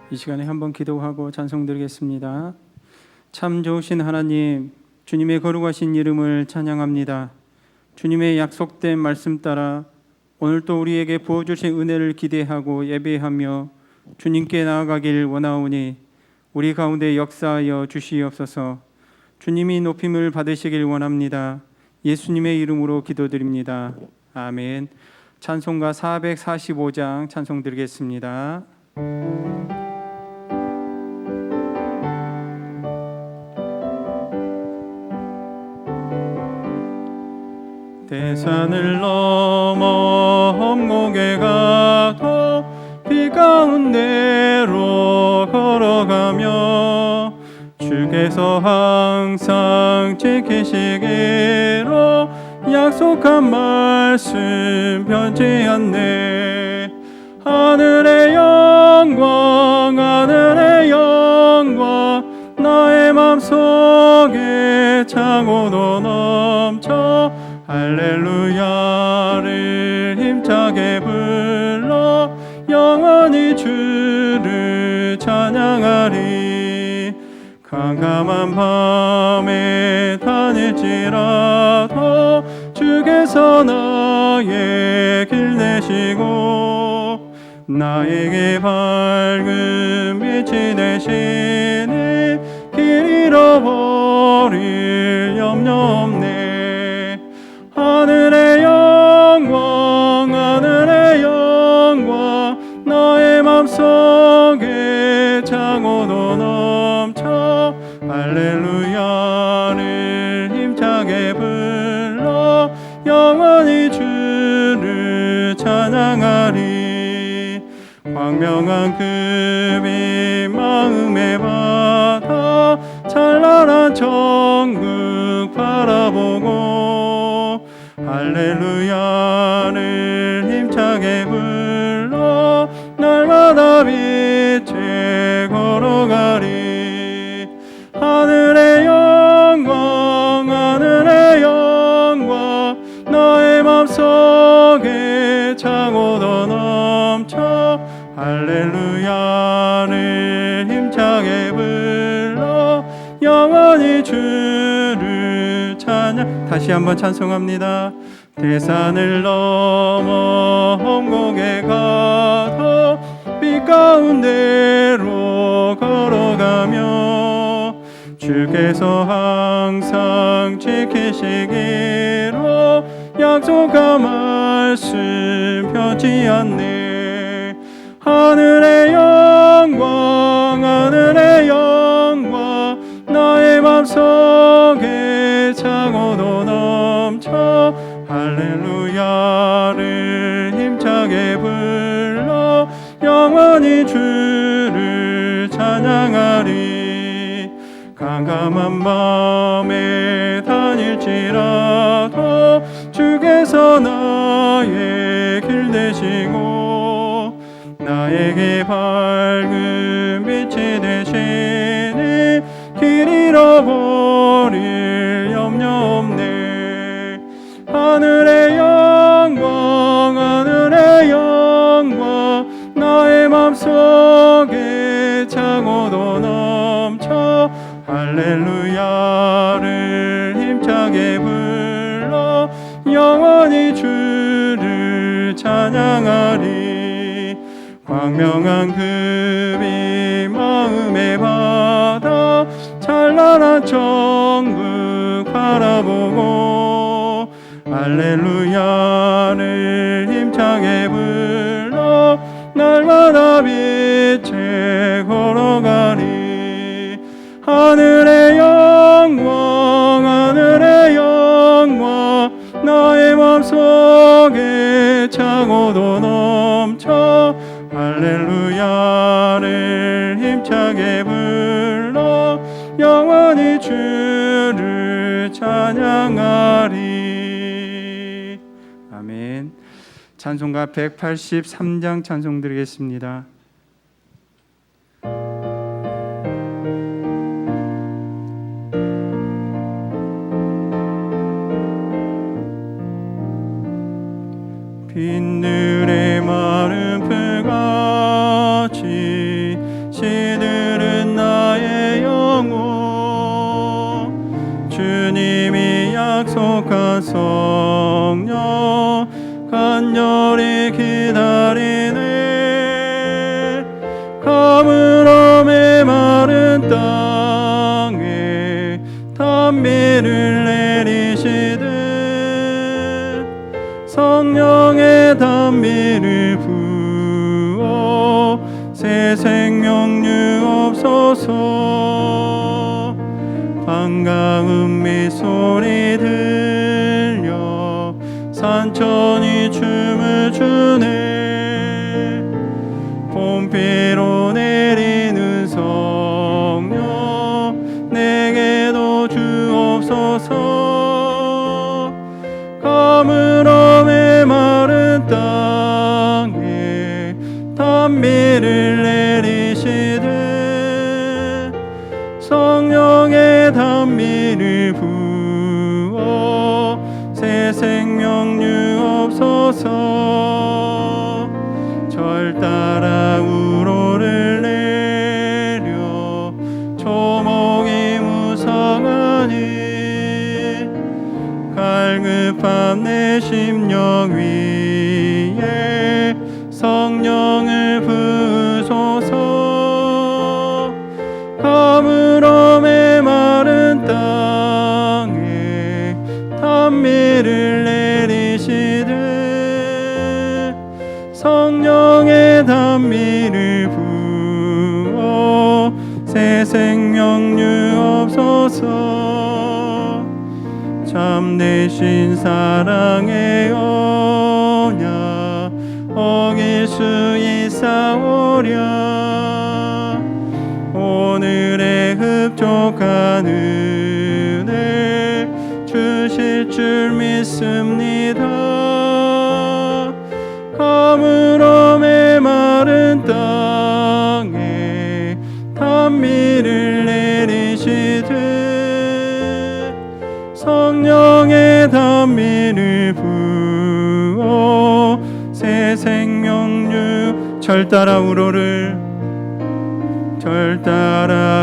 이 시간에 한번 기도하고 찬송드리겠습니다. 참 좋으신 하나님, 주님의 거룩하신 이름을 찬양합니다. 주님의 약속된 말씀 따라 오늘 또 우리에게 부어주신 은혜를 기대하고 예배하며 주님께 나아가길 원하오니 우리 가운데 역사하여 주시옵소서. 주님이 높임을 받으시길 원합니다. 예수님의 이름으로 기도드립니다. 아멘. 찬송가 445장 찬송 드리겠습니다. 대산을 넘어 험곡에 가도 비 가운데로 걸어가며 주께서 항상 지키시기로 약속한 말씀 변치 않네. 하늘의 영광 하늘의 영광 나의 맘속에 창고도 넘쳐 할렐루야를 힘차게 불러 영원히 주를 찬양하리. 캄캄한 밤에 다닐지라도 주께서 나의 길 내시고 나에게 밝은 빛이 되시니 길 잃어버릴 염려 없네. 하늘의 영광 하늘의 영광 나의 맘속에 창고도 넘쳐 할렐루야를 힘차게 불러 영원히 주를 찬양하리. 광명한 그 빛 마음에 받아 찬란한 천국 바라보고 할렐루야를 힘차게 불러 날마다 빛에 걸어가리. 하늘의 영광 하늘의 영광 나의 맘속에 창고도 넘쳐 할렐루야를 힘차게 불러 영원히 주를 찬양. 다시 한번 찬송합니다. 대산을 넘어 험곡에 가도 빛 가운데로 걸어가며 주께서 항상 지키시기로 약속한 말씀 변치 않네. 하늘의 영광 하늘의 영광 나의 맘속에 창고도 넘쳐 할렐루야를 힘차게 불러 영원히 주를 찬양하리. 캄캄한 밤에 다닐지라도 주께서 나의 길 되시고 나에게 밝은 빛이 되시니 길 잃어버릴 염려 없네. 하늘의 영광 하늘의 영광 나의 맘속에 창고도 넘쳐 할렐루야를 힘차게 불러 영원히 주를 찬양하리. 광명한 그 빛 마음에 받아 찬란한 천국 바라보고 할렐루야를 힘차게 불러 날마다 빛에 걸어가리. 하늘의 영광 하늘의 영광 나의 맘속에 창고도 넘쳐 할렐루야를 힘차게 불러 영원히 주를 찬양하리. 아멘. 찬송가 183장 찬송 드리겠습니다. 빈들의 마른 풀같이 성령 간절히 기다리네. 가물어 메마른 땅에 단비를 내리시되 성령의 단비를 부어 새 생명 주옵소서. 반가운 미소리 들려 산천이 춤을 추네. 봄비로 내리는 성령 내게도 주옵소서. 가물어 메마른 땅에 단비를 내리시되 성령의 단비를 부어 새 생명 주옵소서. 절 따라 우로를 내려 초목이 무성하니 갈급한 내 심령 위에 성령을 부으소서. 가물어 메마른 땅에 단비를 내리시되 성령의 단비를 부어 새 생명 주옵소서. 참되신 사랑의 언약 어길 수 있사오랴. 오늘의 흡족한 은혜 주실 줄 믿습니다. 가물어 메마른 땅에 단비를 내리시되 성령의 단비를 부어 새 생명 주. 절 따라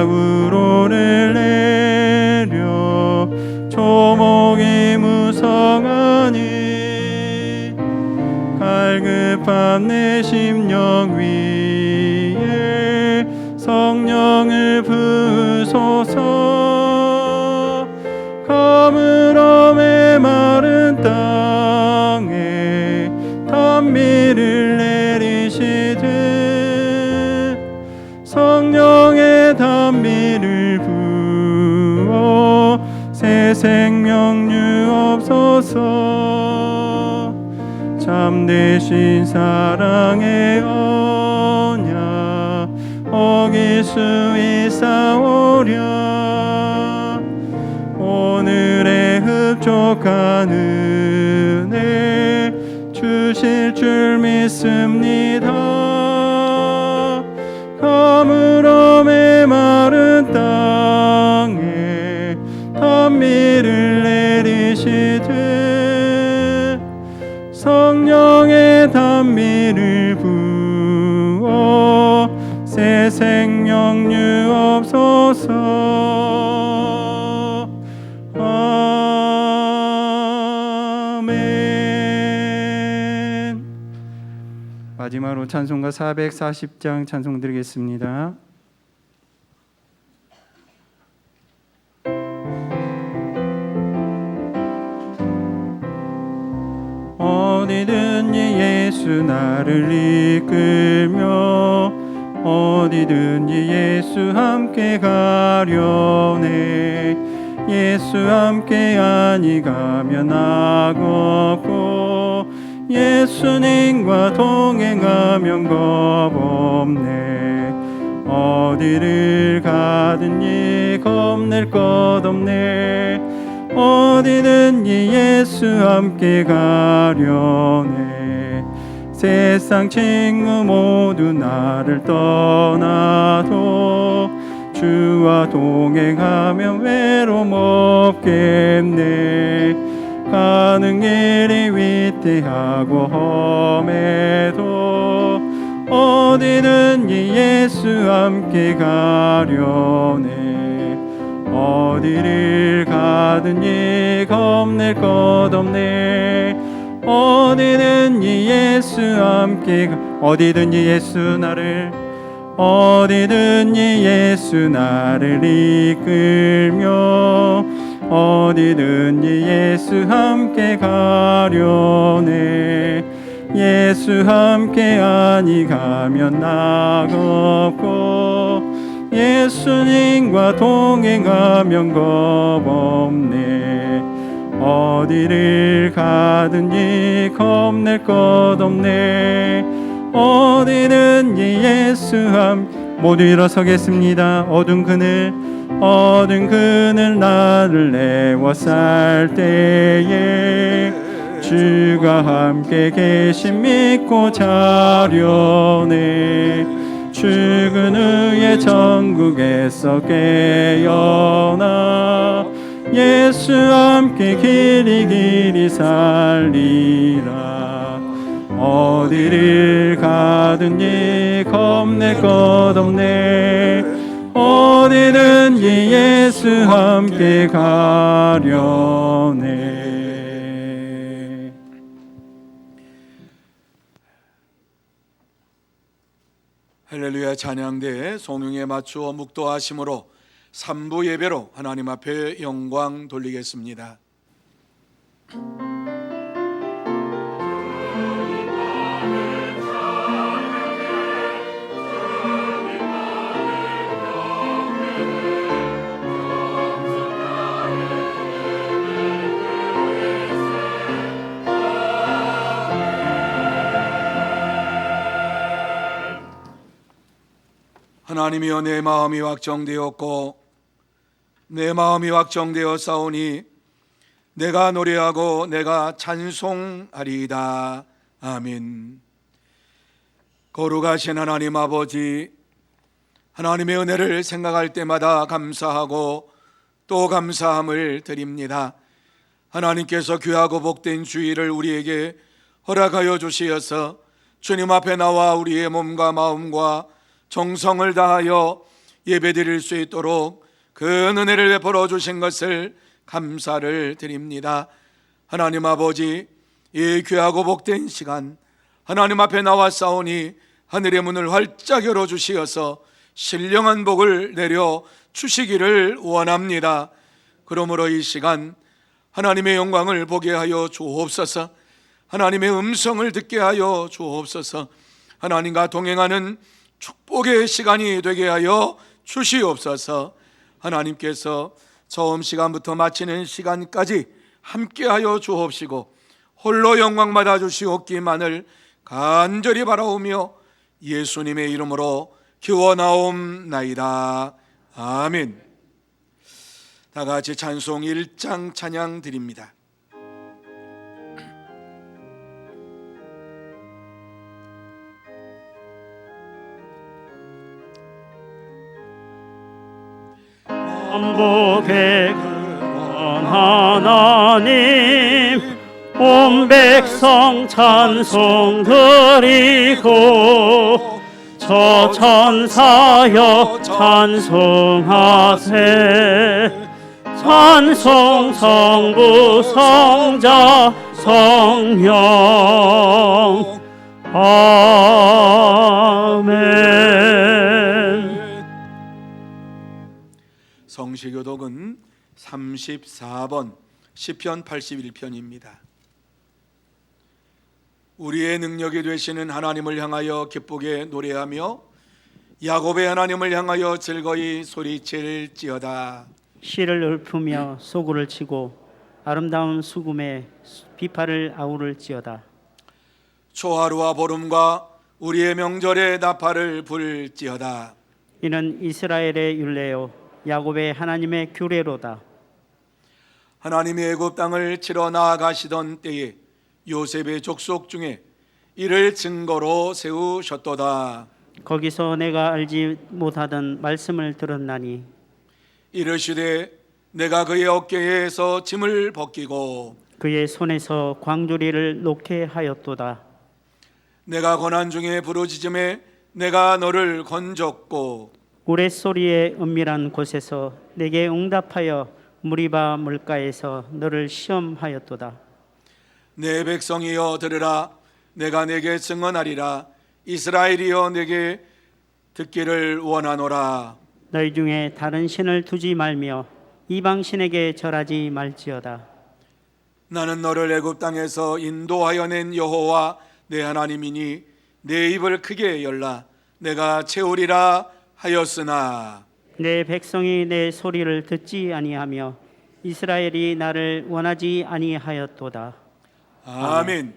우로를 내려 초목이 무성하니 갈급한 내 심령 위에 성령을 부으소서. 가물어 메마른 땅에 단비를 내리시되 성령의 단비를 부어 새 생명 주옵소서. 참되신 사랑의 언약 어길 수 있사오랴. 오늘의 흡족한 은혜 주실 줄 믿습니다. 가물어 메마른 땅에 단비를 내리시되 성령의 단비를 부어 새 생명 주옵소서. 아멘. 마지막으로 찬송가 440장 찬송 드리겠습니다. 어디든지 예수 나를 이끌며 어디든지 예수 함께 가려네. 예수 함께 아니 가면 악없고 예수님과 동행하면 겁없네. 어디를 가든지 겁낼 것 없네. 어디든지 예수 함께 가려네. 세상 친구 모두 나를 떠나도 주와 동행하면 외로움 없겠네. 가는 길이 위태하고 험해도 어디든지 예수 함께 가려네. 어디를 가든지 겁낼 것 없네. 어디든지 예수 함께 어디든지 예수 나를 어디든지 예수 나를 이끌며 어디든지 예수 함께 가려네. 예수 함께 아니 가면 나가 없고 예수님과 동행하면 겁 없네. 어디를 가든지 겁낼 것 없네. 어디든지 예수 모두 일어서겠습니다. 어두운 그늘 나를 내워쌀 때에 주가 함께 계심 믿고 자려네. 죽은 후에 천국에서 깨어나 예수 함께 길이 살리라. 어디를 가든지 겁낼 것 없네. 어디든지 예수 함께 가려네. 할렐루야. 찬양대에 성령에 맞추어 묵도하심으로 3부 예배로 하나님 앞에 영광 돌리겠습니다. 하나님이여, 내 마음이 확정되었고 내 마음이 확정되어 싸우니 내가 노래하고 내가 찬송하리이다. 아멘. 거룩하신 하나님 아버지, 하나님의 은혜를 생각할 때마다 감사하고 또 감사함을 드립니다. 하나님께서 귀하고 복된 주일을 우리에게 허락하여 주시어서 주님 앞에 나와 우리의 몸과 마음과 정성을 다하여 예배드릴 수 있도록 그 은혜를 베풀어 주신 것을 감사를 드립니다. 하나님 아버지, 이 귀하고 복된 시간 하나님 앞에 나와 싸우니 하늘의 문을 활짝 열어주시어서 신령한 복을 내려 주시기를 원합니다. 그러므로 이 시간 하나님의 영광을 보게 하여 주옵소서. 하나님의 음성을 듣게 하여 주옵소서. 하나님과 동행하는 축복의 시간이 되게 하여 주시옵소서. 하나님께서 처음 시간부터 마치는 시간까지 함께하여 주옵시고 홀로 영광 받아 주시옵기만을 간절히 바라오며 예수님의 이름으로 기원하옵나이다. 아멘. 다 같이 찬송 1장 찬양 드립니다. 만복의 근원 하나님, 온 백성 찬송 드리고 저 천사여 찬송하세. 찬송 성부 성자 성령. 아멘. 성시교독은 34번 시편 81편입니다. 우리의 능력이 되시는 하나님을 향하여 기쁘게 노래하며 야곱의 하나님을 향하여 즐거이 소리칠지어다. 씨를 읊으며 소구를 치고 아름다운 수금에 비파를 아우를지어다. 초하루와 보름과 우리의 명절에 나팔을 불지어다. 이는 이스라엘의 율례요 야곱의 하나님의 규례로다. 하나님이 애굽 땅을 치러 나아가시던 때에 요셉의 족속 중에 이를 증거로 세우셨도다. 거기서 내가 알지 못하던 말씀을 들었나니 이르시되 내가 그의 어깨에서 짐을 벗기고 그의 손에서 광주리를 놓게 하였도다. 내가 고난 중에 부르짖음에 내가 너를 건졌고 우레소리의 은밀한 곳에서 내게 응답하여 무리바 물가에서 너를 시험하였도다. 내 백성이여 들으라. 내가 내게 증언하리라. 이스라엘이여 내게 듣기를 원하노라. 너희 중에 다른 신을 두지 말며 이방 신에게 절하지 말지어다. 나는 너를 애굽 땅에서 인도하여 낸 여호와 내 하나님이니 내 입을 크게 열라. 내가 채우리라 하였으나 내 백성이 내 소리를 듣지 아니하며 이스라엘이 나를 원하지 아니하였도다. 아멘.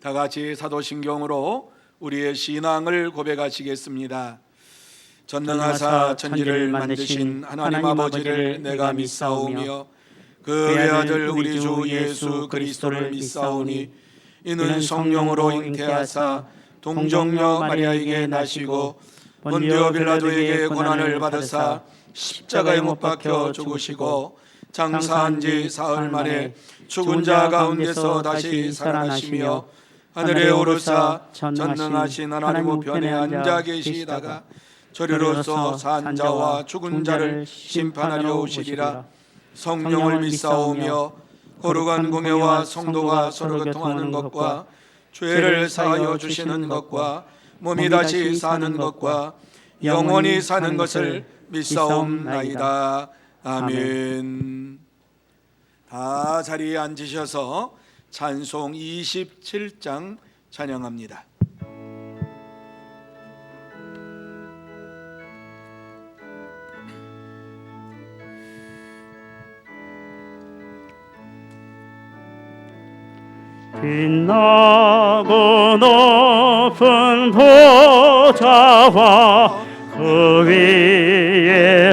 다 같이 사도신경으로 우리의 신앙을 고백하시겠습니다. 전능하사 천지를 만드신 하나님 아버지를 내가 믿사오며 그 외아들 우리 주 예수 그리스도를 믿사오니 이는 성령으로 잉태하사 동정녀 마리아에게 나시고 본디오 빌라도에게 고난을 받으사 십자가에 못 박혀 죽으시고 장사한 지 사흘 만에 죽은 자 가운데서 다시 살아나시며 하늘에 오르사 전능하신 하나님 우편에 앉아 계시다가 저리로서 산 자와 죽은 자를 심판하려 오시리라. 성령을 믿사오며 거룩한 공회와 성도가 서로 교통하는 것과 죄를 사하여 주시는 것과 몸이 다시 사는 것과 영원히 사는 것을 믿사옵나이다. 아멘. 다 자리에 앉으셔서 찬송 27장 찬양합니다. 빛나고 높은 보좌와 그 위에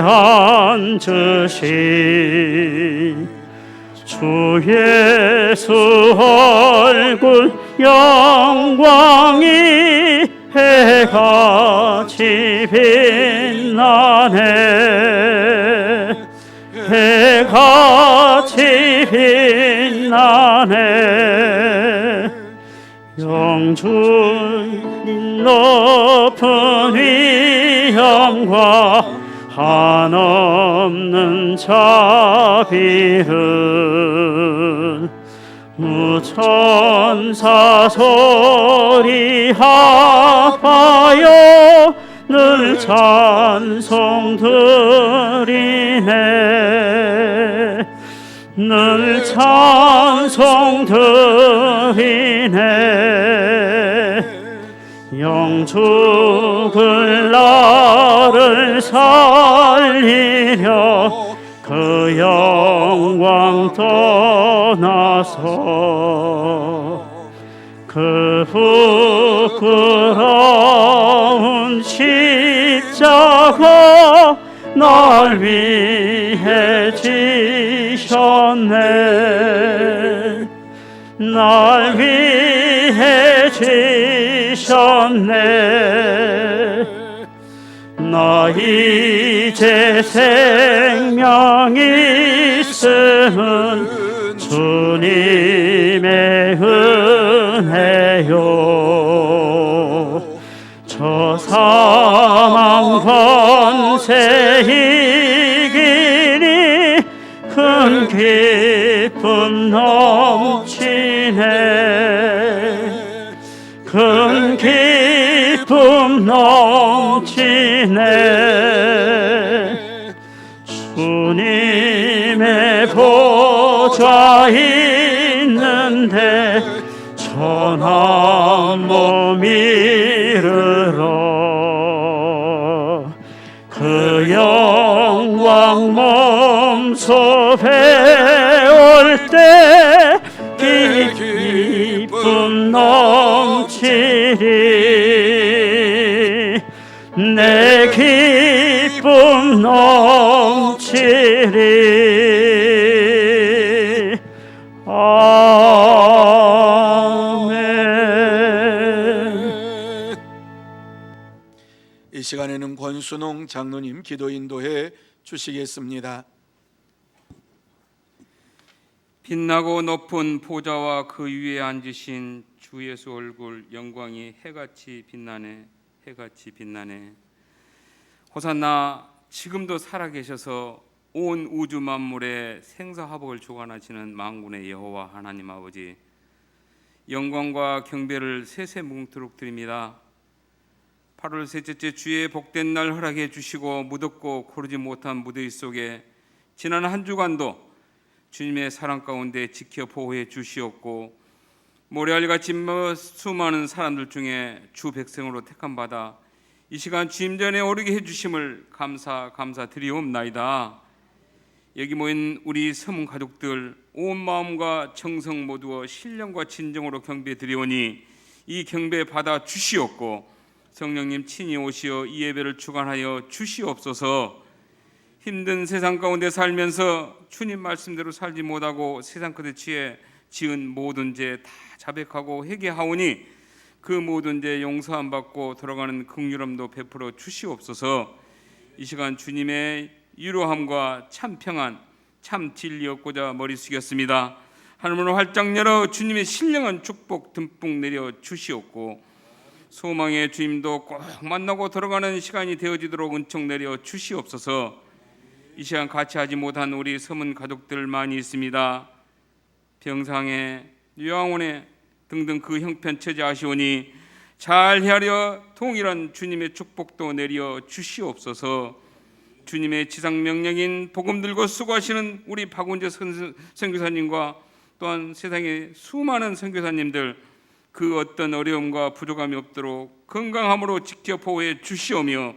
앉으신 주 예수 얼굴 영광이 해같이 빛나네. 해같이 빛나네. 영주인 높은 위엄과 한없는 자비는 무천사 소리 합하여 늘 찬송 드리네. 늘 찬송 드리네. 영죽을 나를 살리려 그 영광 떠나서 그 부끄러운 십자가 날 위해 지셨네. 날 위해 지셨네. 나 이제 생명 있음은 주님의 은혜요. 저 사망 권세 이기니 큰 기쁨 넘치네. 큰 기쁨 넘치네. 주님의 보좌 있는데 천한 몸 이르러 그 영광 몸소 배울 때 기쁨 넘치리. 내 기쁨 넘치리. 아멘. 이 시간에는 권순홍 장로님 기도 인도해 주시겠습니다. 빛나고 높은 보좌와 그 위에 앉으신 주 예수 얼굴 영광이 해같이 빛나네. 해같이 빛나네. 호산나, 지금도 살아계셔서 온 우주 만물의 생사화복을 주관하시는 만군의 여호와 하나님 아버지, 영광과 경배를 세세뭉토록 드립니다. 8월 셋째 주의 복된 날 허락해 주시고 무덥고 고르지 못한 무더위 속에 지난 한 주간도 주님의 사랑 가운데 지켜 보호해 주시옵고, 모래알같이 수많은 사람들 중에 주 백성으로 택함받아 이 시간 주임 전에 오르게 해주심을 감사드리옵나이다. 여기 모인 우리 서문 가족들 온 마음과 정성 모두어 신령과 진정으로 경배드리오니 이 경배 받아 주시옵고, 성령님 친히 오시어 이 예배를 주관하여 주시옵소서. 힘든 세상 가운데 살면서 주님 말씀대로 살지 못하고 세상 끝에 취해 지은 모든 죄 다 자백하고 회개하오니 그 모든 죄 용서함 받고 돌아가는 긍휼함도 베풀어 주시옵소서. 이 시간 주님의 위로함과 참 평안, 참 진리 얻고자 머리 숙였습니다. 하늘문을 활짝 열어 주님의 신령한 축복 듬뿍 내려 주시옵고, 소망의 주님도 꼭 만나고 돌아가는 시간이 되어지도록 은총 내려 주시옵소서. 이 시간 같이 하지 못한 우리 서문 가족들 많이 있습니다. 병상에, 요양원에 등등 그 형편 처지하시오니 잘 헤아려 동일한 주님의 축복도 내려 주시옵소서. 주님의 지상 명령인 복음 들고 수고하시는 우리 박운재 선교사님과 또한 세상의 수많은 선교사님들, 그 어떤 어려움과 부족함이 없도록 건강함으로 지켜 보호해 주시오며,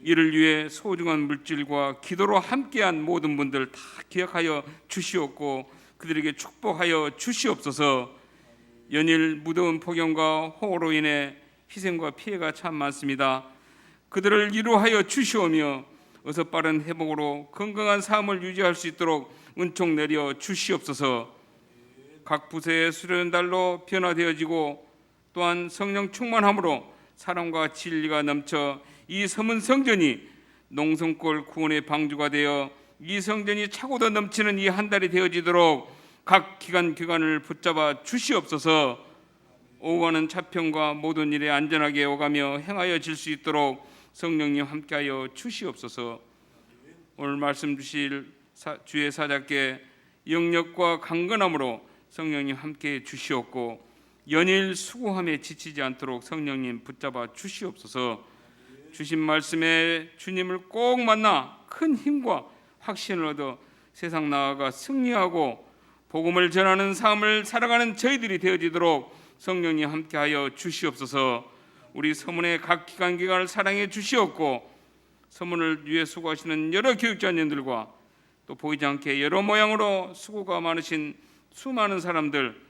이를 위해 소중한 물질과 기도로 함께한 모든 분들 다 기억하여 주시옵고 그들에게 축복하여 주시옵소서. 연일 무더운 폭염과 호우로 인해 희생과 피해가 참 많습니다. 그들을 위로하여 주시오며 어서 빠른 회복으로 건강한 삶을 유지할 수 있도록 은총 내려 주시옵소서. 각 부서의 수련달로 변화되어지고 또한 성령 충만함으로 사랑과 진리가 넘쳐 이 서문 성전이 농성골 구원의 방주가 되어 이 성전이 차고도 넘치는 이 한 달이 되어지도록 각 기관을 붙잡아 주시옵소서. 오가는 차평과 모든 일에 안전하게 오가며 행하여질 수 있도록 성령님 함께하여 주시옵소서. 오늘 말씀 주실 주의 사자께 영력과 강건함으로 성령님 함께해 주시옵고, 연일 수고함에 지치지 않도록 성령님 붙잡아 주시옵소서. 주신 말씀에 주님을 꼭 만나 큰 힘과 확신을 얻어 세상 나아가 승리하고 복음을 전하는 삶을 살아가는 저희들이 되어지도록 성령님 함께하여 주시옵소서. 우리 서문의 각 기관을 사랑해 주시옵고, 서문을 위해 수고하시는 여러 교육자님들과 또 보이지 않게 여러 모양으로 수고가 많으신 수많은 사람들,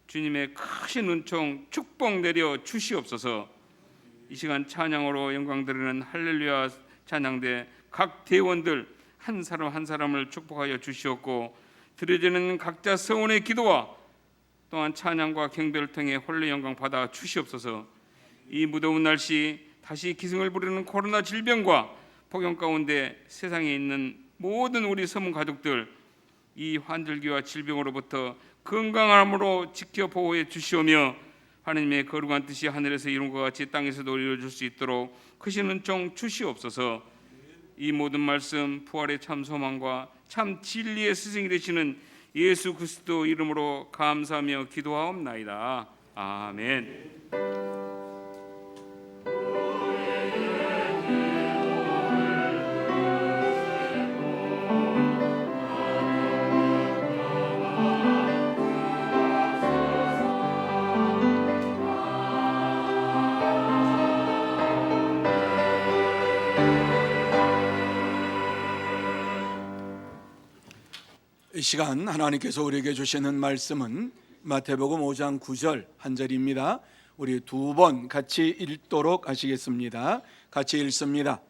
주님의 크신 은총 축복 내려 주시옵소서. 이 시간 찬양으로 영광 드리는 할렐루야 찬양대 각 대원들 한 사람 한 사람을 축복하여 주시옵고, 드려지는 각자 서원의 기도와 또한 찬양과 경배를 통해 홀로 영광 받아 주시옵소서. 이 무더운 날씨 다시 기승을 부리는 코로나 질병과 폭염 가운데 세상에 있는 모든 우리 서문 가족들, 이 환절기와 질병으로부터 건강함으로 지켜 보호해 주시오며, 하나님의 거룩한 뜻이 하늘에서 이룬 것 같이 땅에서도 이루어질 수 있도록 크신 은총 주시옵소서. 이 모든 말씀 부활의 참 소망과 참 진리의 스승이 되시는 예수 그리스도 이름으로 감사하며 기도하옵나이다. 아멘. 이 시간 하나님께서 우리에게 주시는 말씀은 마태복음 5장 9절 한 절입니다. 우리 두 번 같이 읽도록 하시겠습니다. 같이 읽습니다.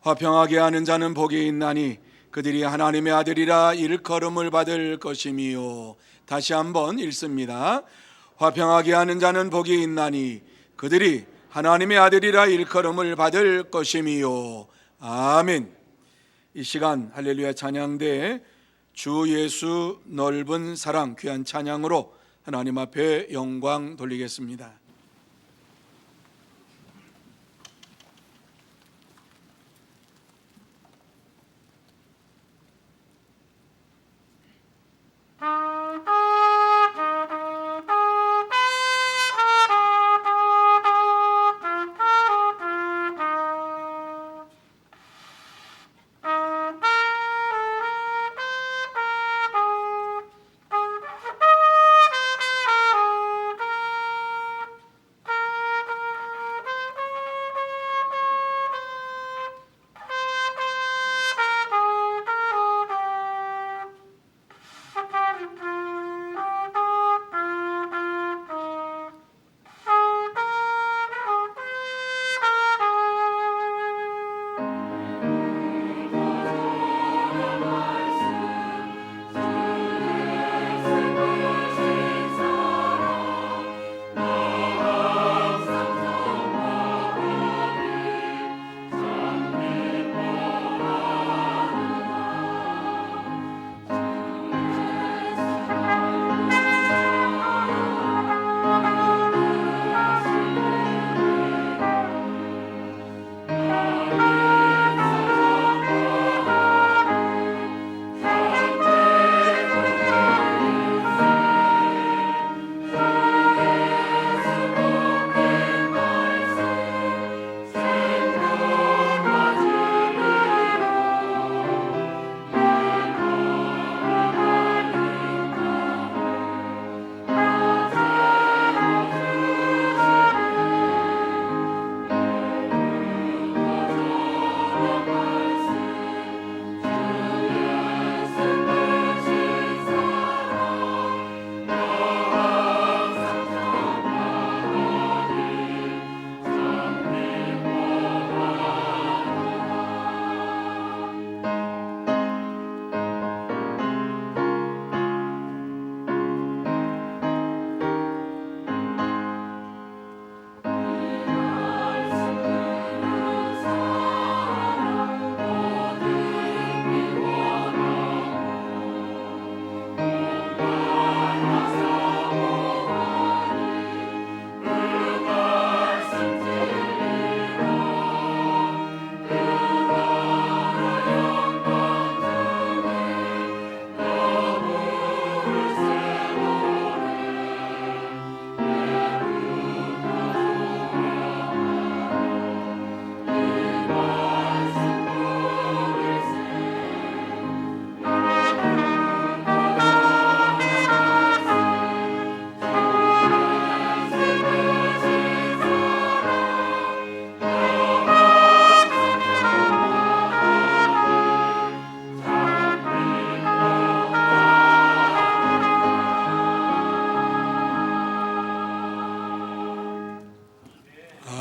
화평하게 하는 자는 복이 있나니 그들이 하나님의 아들이라 일컬음을 받을 것이미요. 다시 한번 읽습니다. 화평하게 하는 자는 복이 있나니 그들이 하나님의 아들이라 일컬음을 받을 것이미요. 아멘. 이 시간 할렐루야 찬양대에 주 예수 넓은 사랑 귀한 찬양으로 하나님 앞에 영광 돌리겠습니다.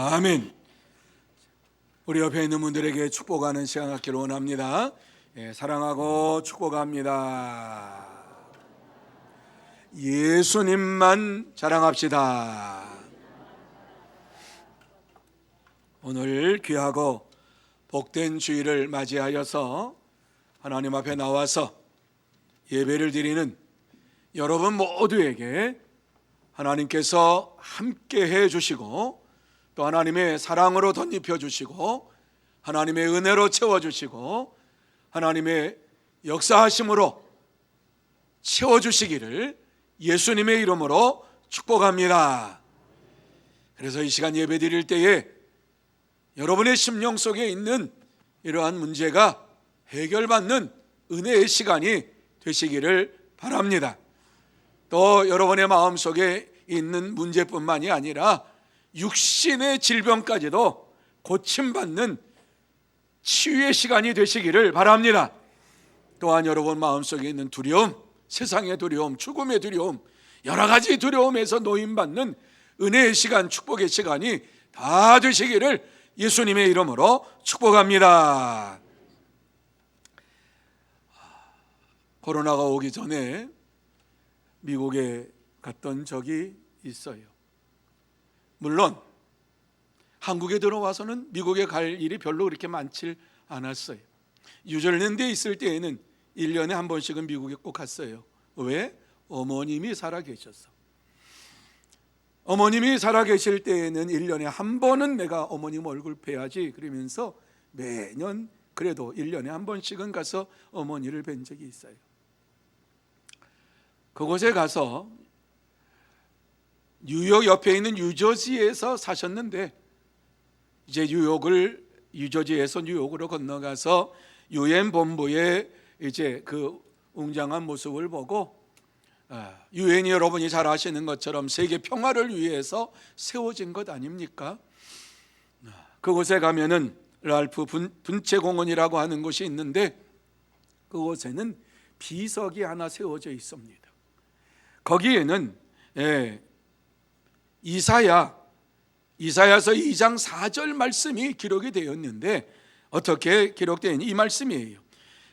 아멘. 우리 옆에 있는 분들에게 축복하는 시간 갖기를 원합니다. 사랑하고 축복합니다. 예수님만 자랑합시다. 오늘 귀하고 복된 주일을 맞이하여서 하나님 앞에 나와서 예배를 드리는 여러분 모두에게 하나님께서 함께 해 주시고 또 하나님의 사랑으로 덧입혀 주시고 하나님의 은혜로 채워 주시고 하나님의 역사하심으로 채워 주시기를 예수님의 이름으로 축복합니다. 그래서 이 시간 예배 드릴 때에 여러분의 심령 속에 있는 이러한 문제가 해결받는 은혜의 시간이 되시기를 바랍니다. 또 여러분의 마음 속에 있는 문제뿐만이 아니라 육신의 질병까지도 고침받는 치유의 시간이 되시기를 바랍니다. 또한 여러분 마음속에 있는 두려움, 세상의 두려움, 죽음의 두려움, 여러 가지 두려움에서 노임받는 은혜의 시간, 축복의 시간이 다 되시기를 예수님의 이름으로 축복합니다. 코로나가 오기 전에 미국에 갔던 적이 있어요. 물론 한국에 들어와서는 미국에 갈 일이 별로 그렇게 많지 않았어요. 뉴질랜드에 있을 때에는 1년에 한 번씩은 미국에 꼭 갔어요. 왜? 어머님이 살아계셔서. 어머님이 살아계실 때에는 1년에 한 번은 내가 어머님 얼굴 뵈야지 그러면서 매년 그래도 1년에 한 번씩은 가서 어머니를 뵌 적이 있어요. 그곳에 가서 뉴욕 옆에 있는 뉴저지에서 사셨는데 이제 뉴저지에서 뉴욕으로 건너가서 유엔 본부에 이제 그 웅장한 모습을 보고 유엔이 여러분이 잘 아시는 것처럼 세계 평화를 위해서 세워진 것 아닙니까? 그곳에 가면은 랄프 분체공원이라고 하는 곳이 있는데 그곳에는 비석이 하나 세워져 있습니다. 거기에는 이사야서 2장 4절 말씀이 기록이 되었는데 어떻게 기록되어 있는 이 말씀이에요.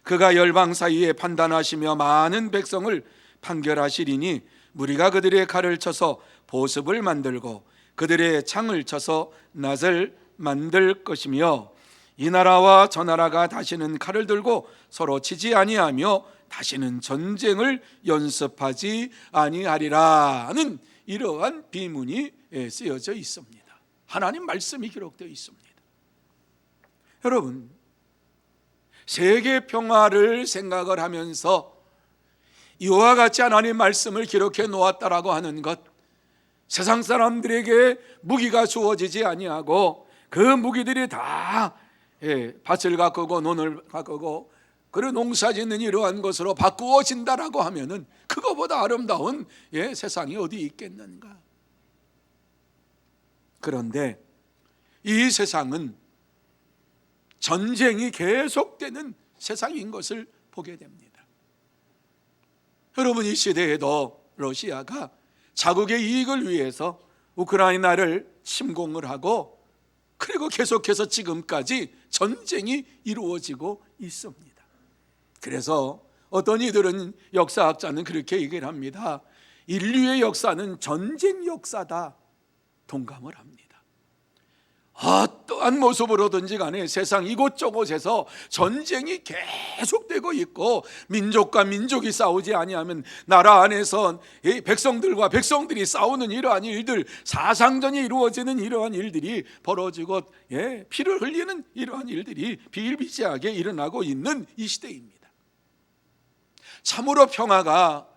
그가 열방 사이에 판단하시며 많은 백성을 판결하시리니 무리가 그들의 칼을 쳐서 보습을 만들고 그들의 창을 쳐서 낫을 만들 것이며 이 나라와 저 나라가 다시는 칼을 들고 서로 치지 아니하며 다시는 전쟁을 연습하지 아니하리라는 이러한 비문이 쓰여져 있습니다. 하나님 말씀이 기록되어 있습니다. 여러분, 세계 평화를 생각을 하면서 이와 같이 하나님 말씀을 기록해 놓았다라고 하는 것, 세상 사람들에게 무기가 주어지지 아니하고 그 무기들이 다 밭을 가꾸고 논을 가꾸고 그리고 농사 짓는 이러한 것으로 바꾸어진다라고 하면은 그거보다 아름다운 세상이 어디 있겠는가? 그런데 이 세상은 전쟁이 계속되는 세상인 것을 보게 됩니다. 여러분, 이 시대에도 러시아가 자국의 이익을 위해서 우크라이나를 침공을 하고 그리고 계속해서 지금까지 전쟁이 이루어지고 있습니다. 그래서 어떤 이들은 역사학자는 그렇게 얘기를 합니다. 인류의 역사는 전쟁 역사다. 동감을 합니다. 어떠한 모습으로든지 간에 세상 이곳저곳에서 전쟁이 계속되고 있고 민족과 민족이 싸우지 아니하면 나라 안에서 백성들과 백성들이 싸우는 이러한 일들, 사상전이 이루어지는 이러한 일들이 벌어지고 피를 흘리는 이러한 일들이 비일비재하게 일어나고 있는 이 시대입니다. 참으로 평화가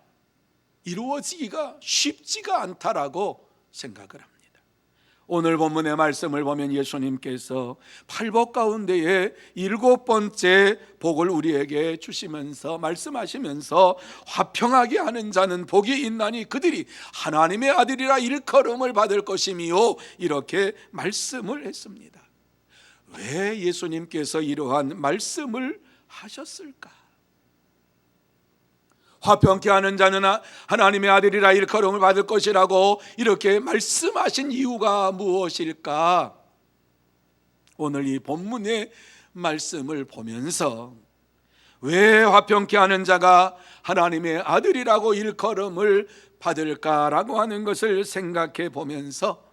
이루어지기가 쉽지가 않다라고 생각을 합니다. 오늘 본문의 말씀을 보면 예수님께서 팔복 가운데에 7번째 복을 우리에게 주시면서 말씀하시면서 화평하게 하는 자는 복이 있나니 그들이 하나님의 아들이라 일컬음을 받을 것이미요, 이렇게 말씀을 했습니다. 왜 예수님께서 이러한 말씀을 하셨을까? 화평케 하는 자는 하나님의 아들이라 일컬음을 받을 것이라고 이렇게 말씀하신 이유가 무엇일까? 오늘 이 본문의 말씀을 보면서 왜 화평케 하는 자가 하나님의 아들이라고 일컬음을 받을까라고 하는 것을 생각해 보면서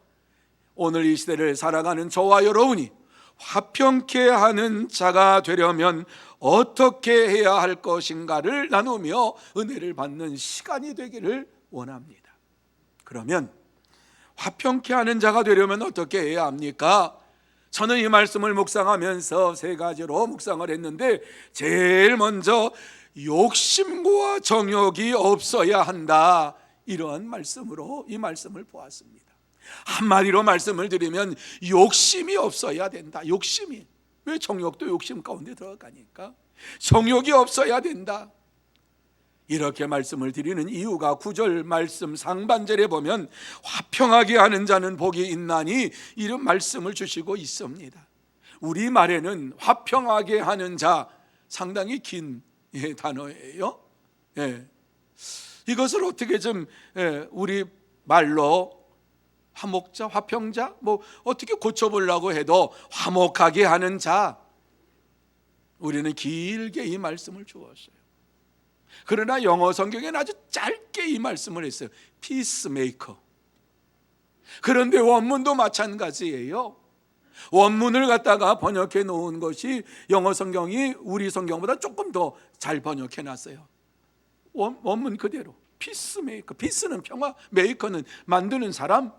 오늘 이 시대를 살아가는 저와 여러분이 화평케 하는 자가 되려면 어떻게 해야 할 것인가를 나누며 은혜를 받는 시간이 되기를 원합니다. 그러면 화평케 하는 자가 되려면 어떻게 해야 합니까? 저는 이 말씀을 묵상하면서 세 가지로 묵상을 했는데, 제일 먼저 욕심과 정욕이 없어야 한다, 이러한 말씀으로 이 말씀을 보았습니다. 한마디로 말씀을 드리면 욕심이 없어야 된다. 욕심이, 왜 정욕도 욕심 가운데 들어가니까 정욕이 없어야 된다, 이렇게 말씀을 드리는 이유가 9절 말씀 상반절에 보면 화평하게 하는 자는 복이 있나니 이런 말씀을 주시고 있습니다. 우리말에는 화평하게 하는 자, 상당히 긴 단어예요. 이것을 어떻게 좀 우리 말로 화목자, 화평자, 뭐 어떻게 고쳐보려고 해도 화목하게 하는 자, 우리는 길게 이 말씀을 주었어요. 그러나 영어 성경에는 아주 짧게 이 말씀을 했어요. 피스메이커. 그런데 원문도 마찬가지예요. 원문을 갖다가 번역해 놓은 것이 영어 성경이 우리 성경보다 조금 더 잘 번역해 놨어요. 원문 그대로 피스메이커. 피스는 평화, 메이커는 만드는 사람,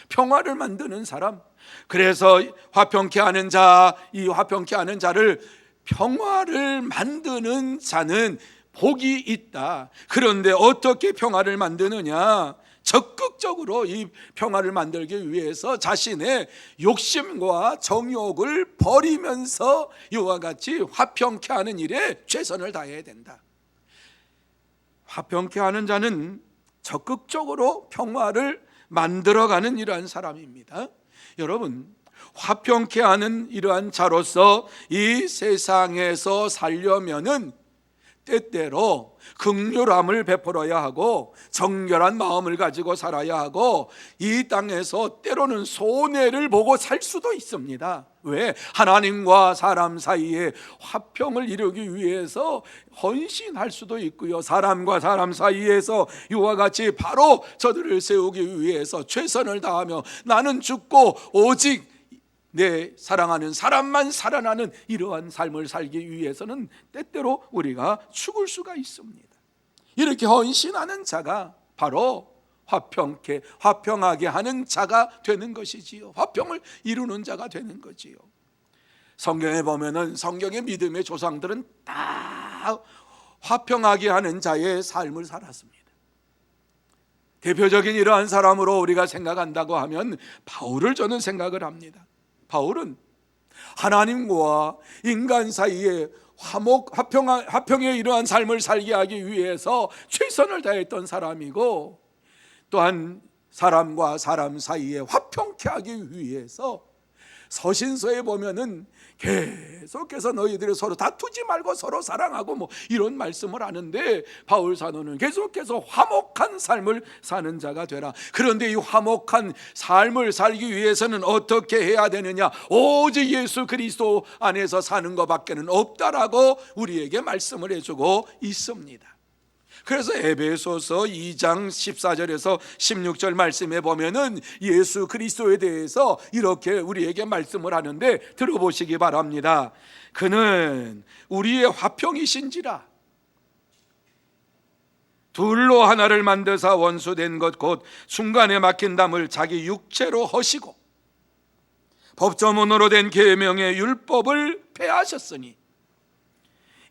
평화를 만드는 사람. 그래서 화평케 하는 자, 이 화평케 하는 자를, 평화를 만드는 자는 복이 있다. 그런데 어떻게 평화를 만드느냐? 적극적으로 이 평화를 만들기 위해서 자신의 욕심과 정욕을 버리면서 이와 같이 화평케 하는 일에 최선을 다해야 된다. 화평케 하는 자는 적극적으로 평화를 만들어가는 이러한 사람입니다. 여러분, 화평케 하는 이러한 자로서 이 세상에서 살려면은 때때로 긍휼함을 베풀어야 하고 정결한 마음을 가지고 살아야 하고, 이 땅에서 때로는 손해를 보고 살 수도 있습니다. 왜? 하나님과 사람 사이에 화평을 이루기 위해서 헌신할 수도 있고요, 사람과 사람 사이에서 이와 같이 바로 저들을 세우기 위해서 최선을 다하며 나는 죽고 오직 내 사랑하는 사람만 살아나는 이러한 삶을 살기 위해서는 때때로 우리가 죽을 수가 있습니다. 이렇게 헌신하는 자가 바로 화평하게 하는 자가 되는 것이지요. 화평을 이루는 자가 되는 거지요. 성경에 보면은 성경의 믿음의 조상들은 다 화평하게 하는 자의 삶을 살았습니다. 대표적인 이러한 사람으로 우리가 생각한다고 하면 바울을 저는 생각을 합니다. 바울은 하나님과 인간 사이에 화평의 이러한 삶을 살게 하기 위해서 최선을 다했던 사람이고, 또한 사람과 사람 사이에 화평케 하기 위해서 서신서에 보면은 계속해서 너희들이 서로 다투지 말고 서로 사랑하고 뭐 이런 말씀을 하는데, 바울 사도는 계속해서 화목한 삶을 사는 자가 되라. 그런데 이 화목한 삶을 살기 위해서는 어떻게 해야 되느냐? 오직 예수 그리스도 안에서 사는 것밖에는 없다라고 우리에게 말씀을 해주고 있습니다. 그래서 에베소서 2장 14절에서 16절 말씀에 보면은 예수 그리스도에 대해서 이렇게 우리에게 말씀을 하는데 들어보시기 바랍니다. 그는 우리의 화평이신지라. 둘로 하나를 만드사 원수된 것 곧 순간에 막힌 담을 자기 육체로 허시고 법조문으로 된 계명의 율법을 폐하셨으니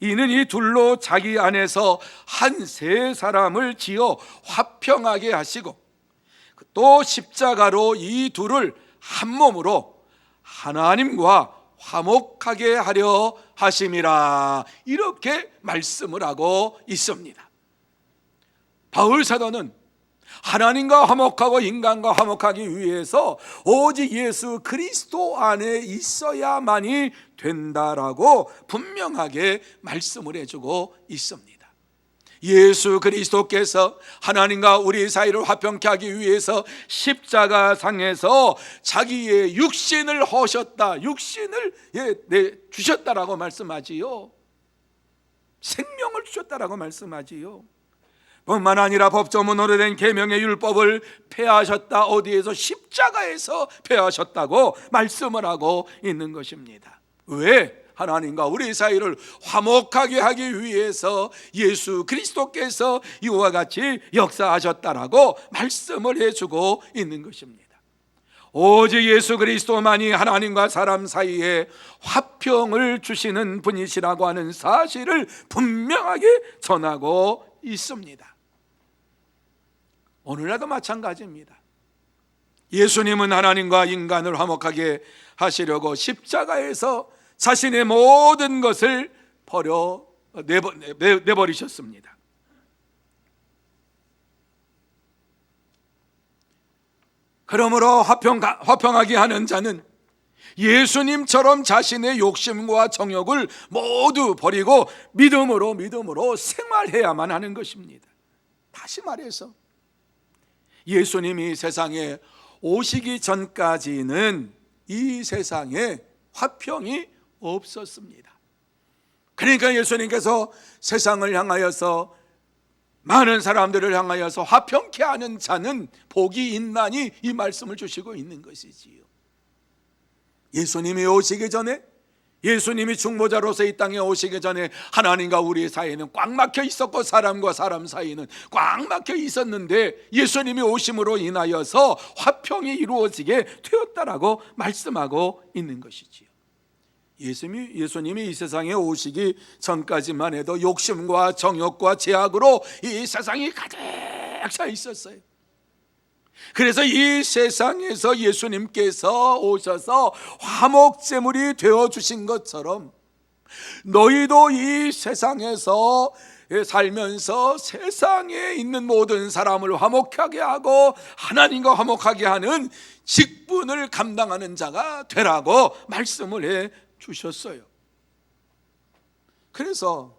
이는 이 둘로 자기 안에서 한 세 사람을 지어 화평하게 하시고 또 십자가로 이 둘을 한 몸으로 하나님과 화목하게 하려 하심이라. 이렇게 말씀을 하고 있습니다. 바울 사도는 하나님과 화목하고 인간과 화목하기 위해서 오직 예수 그리스도 안에 있어야만이 된다라고 분명하게 말씀을 해주고 있습니다. 예수 그리스도께서 하나님과 우리 사이를 화평케 하기 위해서 십자가상에서 자기의 육신을 허셨다, 육신을 주셨다라고 말씀하지요. 생명을 주셨다라고 말씀하지요. 뿐만 아니라 법조문으로 된 계명의 율법을 폐하셨다, 어디에서? 십자가에서 폐하셨다고 말씀을 하고 있는 것입니다. 왜? 하나님과 우리 사이를 화목하게 하기 위해서 예수 그리스도께서 이와 같이 역사하셨다라고 말씀을 해주고 있는 것입니다. 오직 예수 그리스도만이 하나님과 사람 사이에 화평을 주시는 분이시라고 하는 사실을 분명하게 전하고 있습니다. 오늘날도 마찬가지입니다. 예수님은 하나님과 인간을 화목하게 하시려고 십자가에서 자신의 모든 것을 내버리셨습니다. 그러므로 화평하게 하는 자는 예수님처럼 자신의 욕심과 정욕을 모두 버리고 믿음으로 생활해야만 하는 것입니다. 다시 말해서 예수님이 세상에 오시기 전까지는 이 세상에 화평이 없었습니다. 그러니까 예수님께서 세상을 향하여서, 많은 사람들을 향하여서 화평케 하는 자는 복이 있나니 이 말씀을 주시고 있는 것이지요. 예수님이 오시기 전에, 예수님이 중보자로서 이 땅에 오시기 전에 하나님과 우리 사이는 꽉 막혀 있었고 사람과 사람 사이는 꽉 막혀 있었는데 예수님이 오심으로 인하여서 화평이 이루어지게 되었다라고 말씀하고 있는 것이지요. 예수님이 이 세상에 오시기 전까지만 해도 욕심과 정욕과 죄악으로 이 세상이 가득 차 있었어요. 그래서 이 세상에서 예수님께서 오셔서 화목제물이 되어주신 것처럼 너희도 이 세상에서 살면서 세상에 있는 모든 사람을 화목하게 하고 하나님과 화목하게 하는 직분을 감당하는 자가 되라고 말씀을 해 주셨어요. 그래서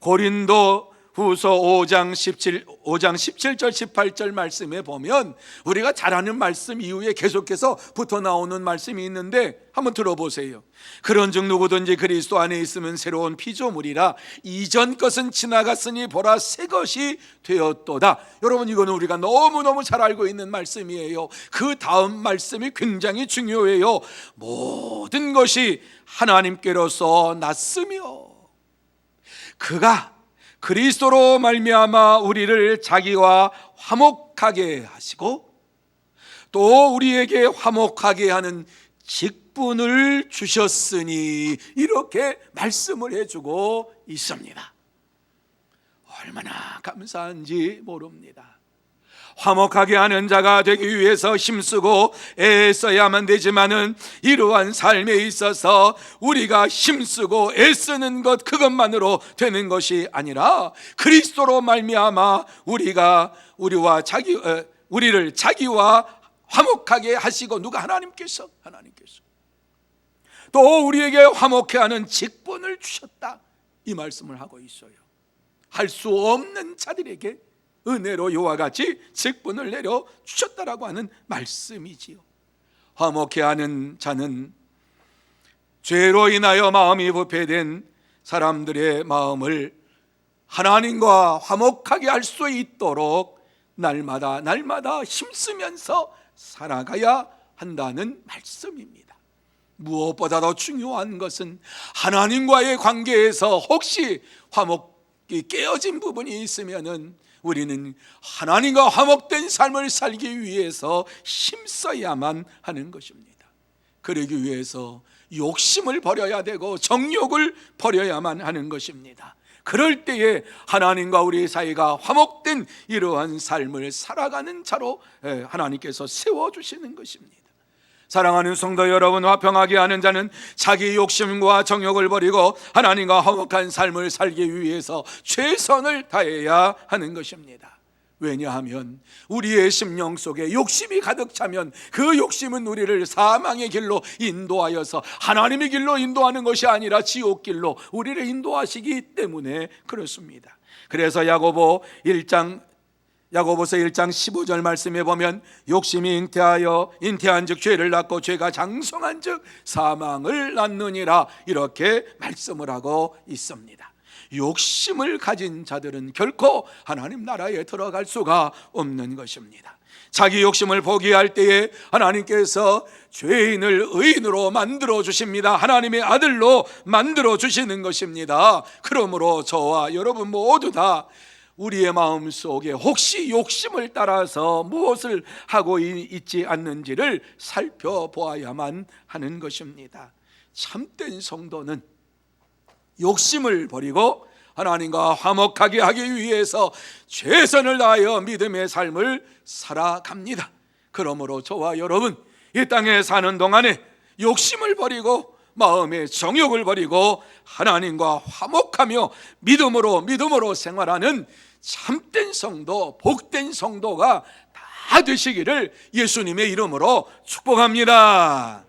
고린도 후서 5장 17절 18절 말씀에 보면 우리가 잘 아는 말씀 이후에 계속해서 붙어 나오는 말씀이 있는데 한번 들어보세요. 그런즉 누구든지 그리스도 안에 있으면 새로운 피조물이라 이전 것은 지나갔으니 보라 새 것이 되었도다. 여러분, 이거는 우리가 너무너무 잘 알고 있는 말씀이에요. 그 다음 말씀이 굉장히 중요해요. 모든 것이 하나님께로서 났으며 그가 그리스도로 말미암아 우리를 자기와 화목하게 하시고 또 우리에게 화목하게 하는 직분을 주셨으니, 이렇게 말씀을 해주고 있습니다. 얼마나 감사한지 모릅니다. 화목하게 하는 자가 되기 위해서 힘쓰고 애써야만 되지만은 이러한 삶에 있어서 우리가 힘쓰고 애쓰는 것 그것만으로 되는 것이 아니라 그리스도로 말미암아 우리를 자기와 화목하게 하시고, 누가? 하나님께서 또 우리에게 화목해 하는 직분을 주셨다, 이 말씀을 하고 있어요. 할 수 없는 자들에게 은혜로 이와 같이 직분을 내려 주셨다라고 하는 말씀이지요. 화목해 하는 자는 죄로 인하여 마음이 부패된 사람들의 마음을 하나님과 화목하게 할 수 있도록 날마다 힘쓰면서 살아가야 한다는 말씀입니다. 무엇보다도 중요한 것은 하나님과의 관계에서 혹시 화목이 깨어진 부분이 있으면은 우리는 하나님과 화목된 삶을 살기 위해서 힘써야만 하는 것입니다. 그러기 위해서 욕심을 버려야 되고 정욕을 버려야만 하는 것입니다. 그럴 때에 하나님과 우리 사이가 화목된 이러한 삶을 살아가는 자로 하나님께서 세워주시는 것입니다. 사랑하는 성도 여러분, 화평하게 하는 자는 자기 욕심과 정욕을 버리고 하나님과 화목한 삶을 살기 위해서 최선을 다해야 하는 것입니다. 왜냐하면 우리의 심령 속에 욕심이 가득 차면 그 욕심은 우리를 사망의 길로 인도하여서 하나님의 길로 인도하는 것이 아니라 지옥 길로 우리를 인도하시기 때문에 그렇습니다. 그래서 야고보서 1장 15절 말씀에 보면 욕심이 잉태한 즉 죄를 낳고 죄가 장성한 즉 사망을 낳느니라 이렇게 말씀을 하고 있습니다. 욕심을 가진 자들은 결코 하나님 나라에 들어갈 수가 없는 것입니다. 자기 욕심을 포기할 때에 하나님께서 죄인을 의인으로 만들어 주십니다. 하나님의 아들로 만들어 주시는 것입니다. 그러므로 저와 여러분 모두 다 우리의 마음 속에 혹시 욕심을 따라서 무엇을 하고 있지 않는지를 살펴보아야만 하는 것입니다. 참된 성도는 욕심을 버리고 하나님과 화목하게 하기 위해서 최선을 다하여 믿음의 삶을 살아갑니다. 그러므로 저와 여러분 이 땅에 사는 동안에 욕심을 버리고 마음의 정욕을 버리고 하나님과 화목하며 믿음으로 생활하는 참된 성도, 복된 성도가 다 되시기를 예수님의 이름으로 축복합니다.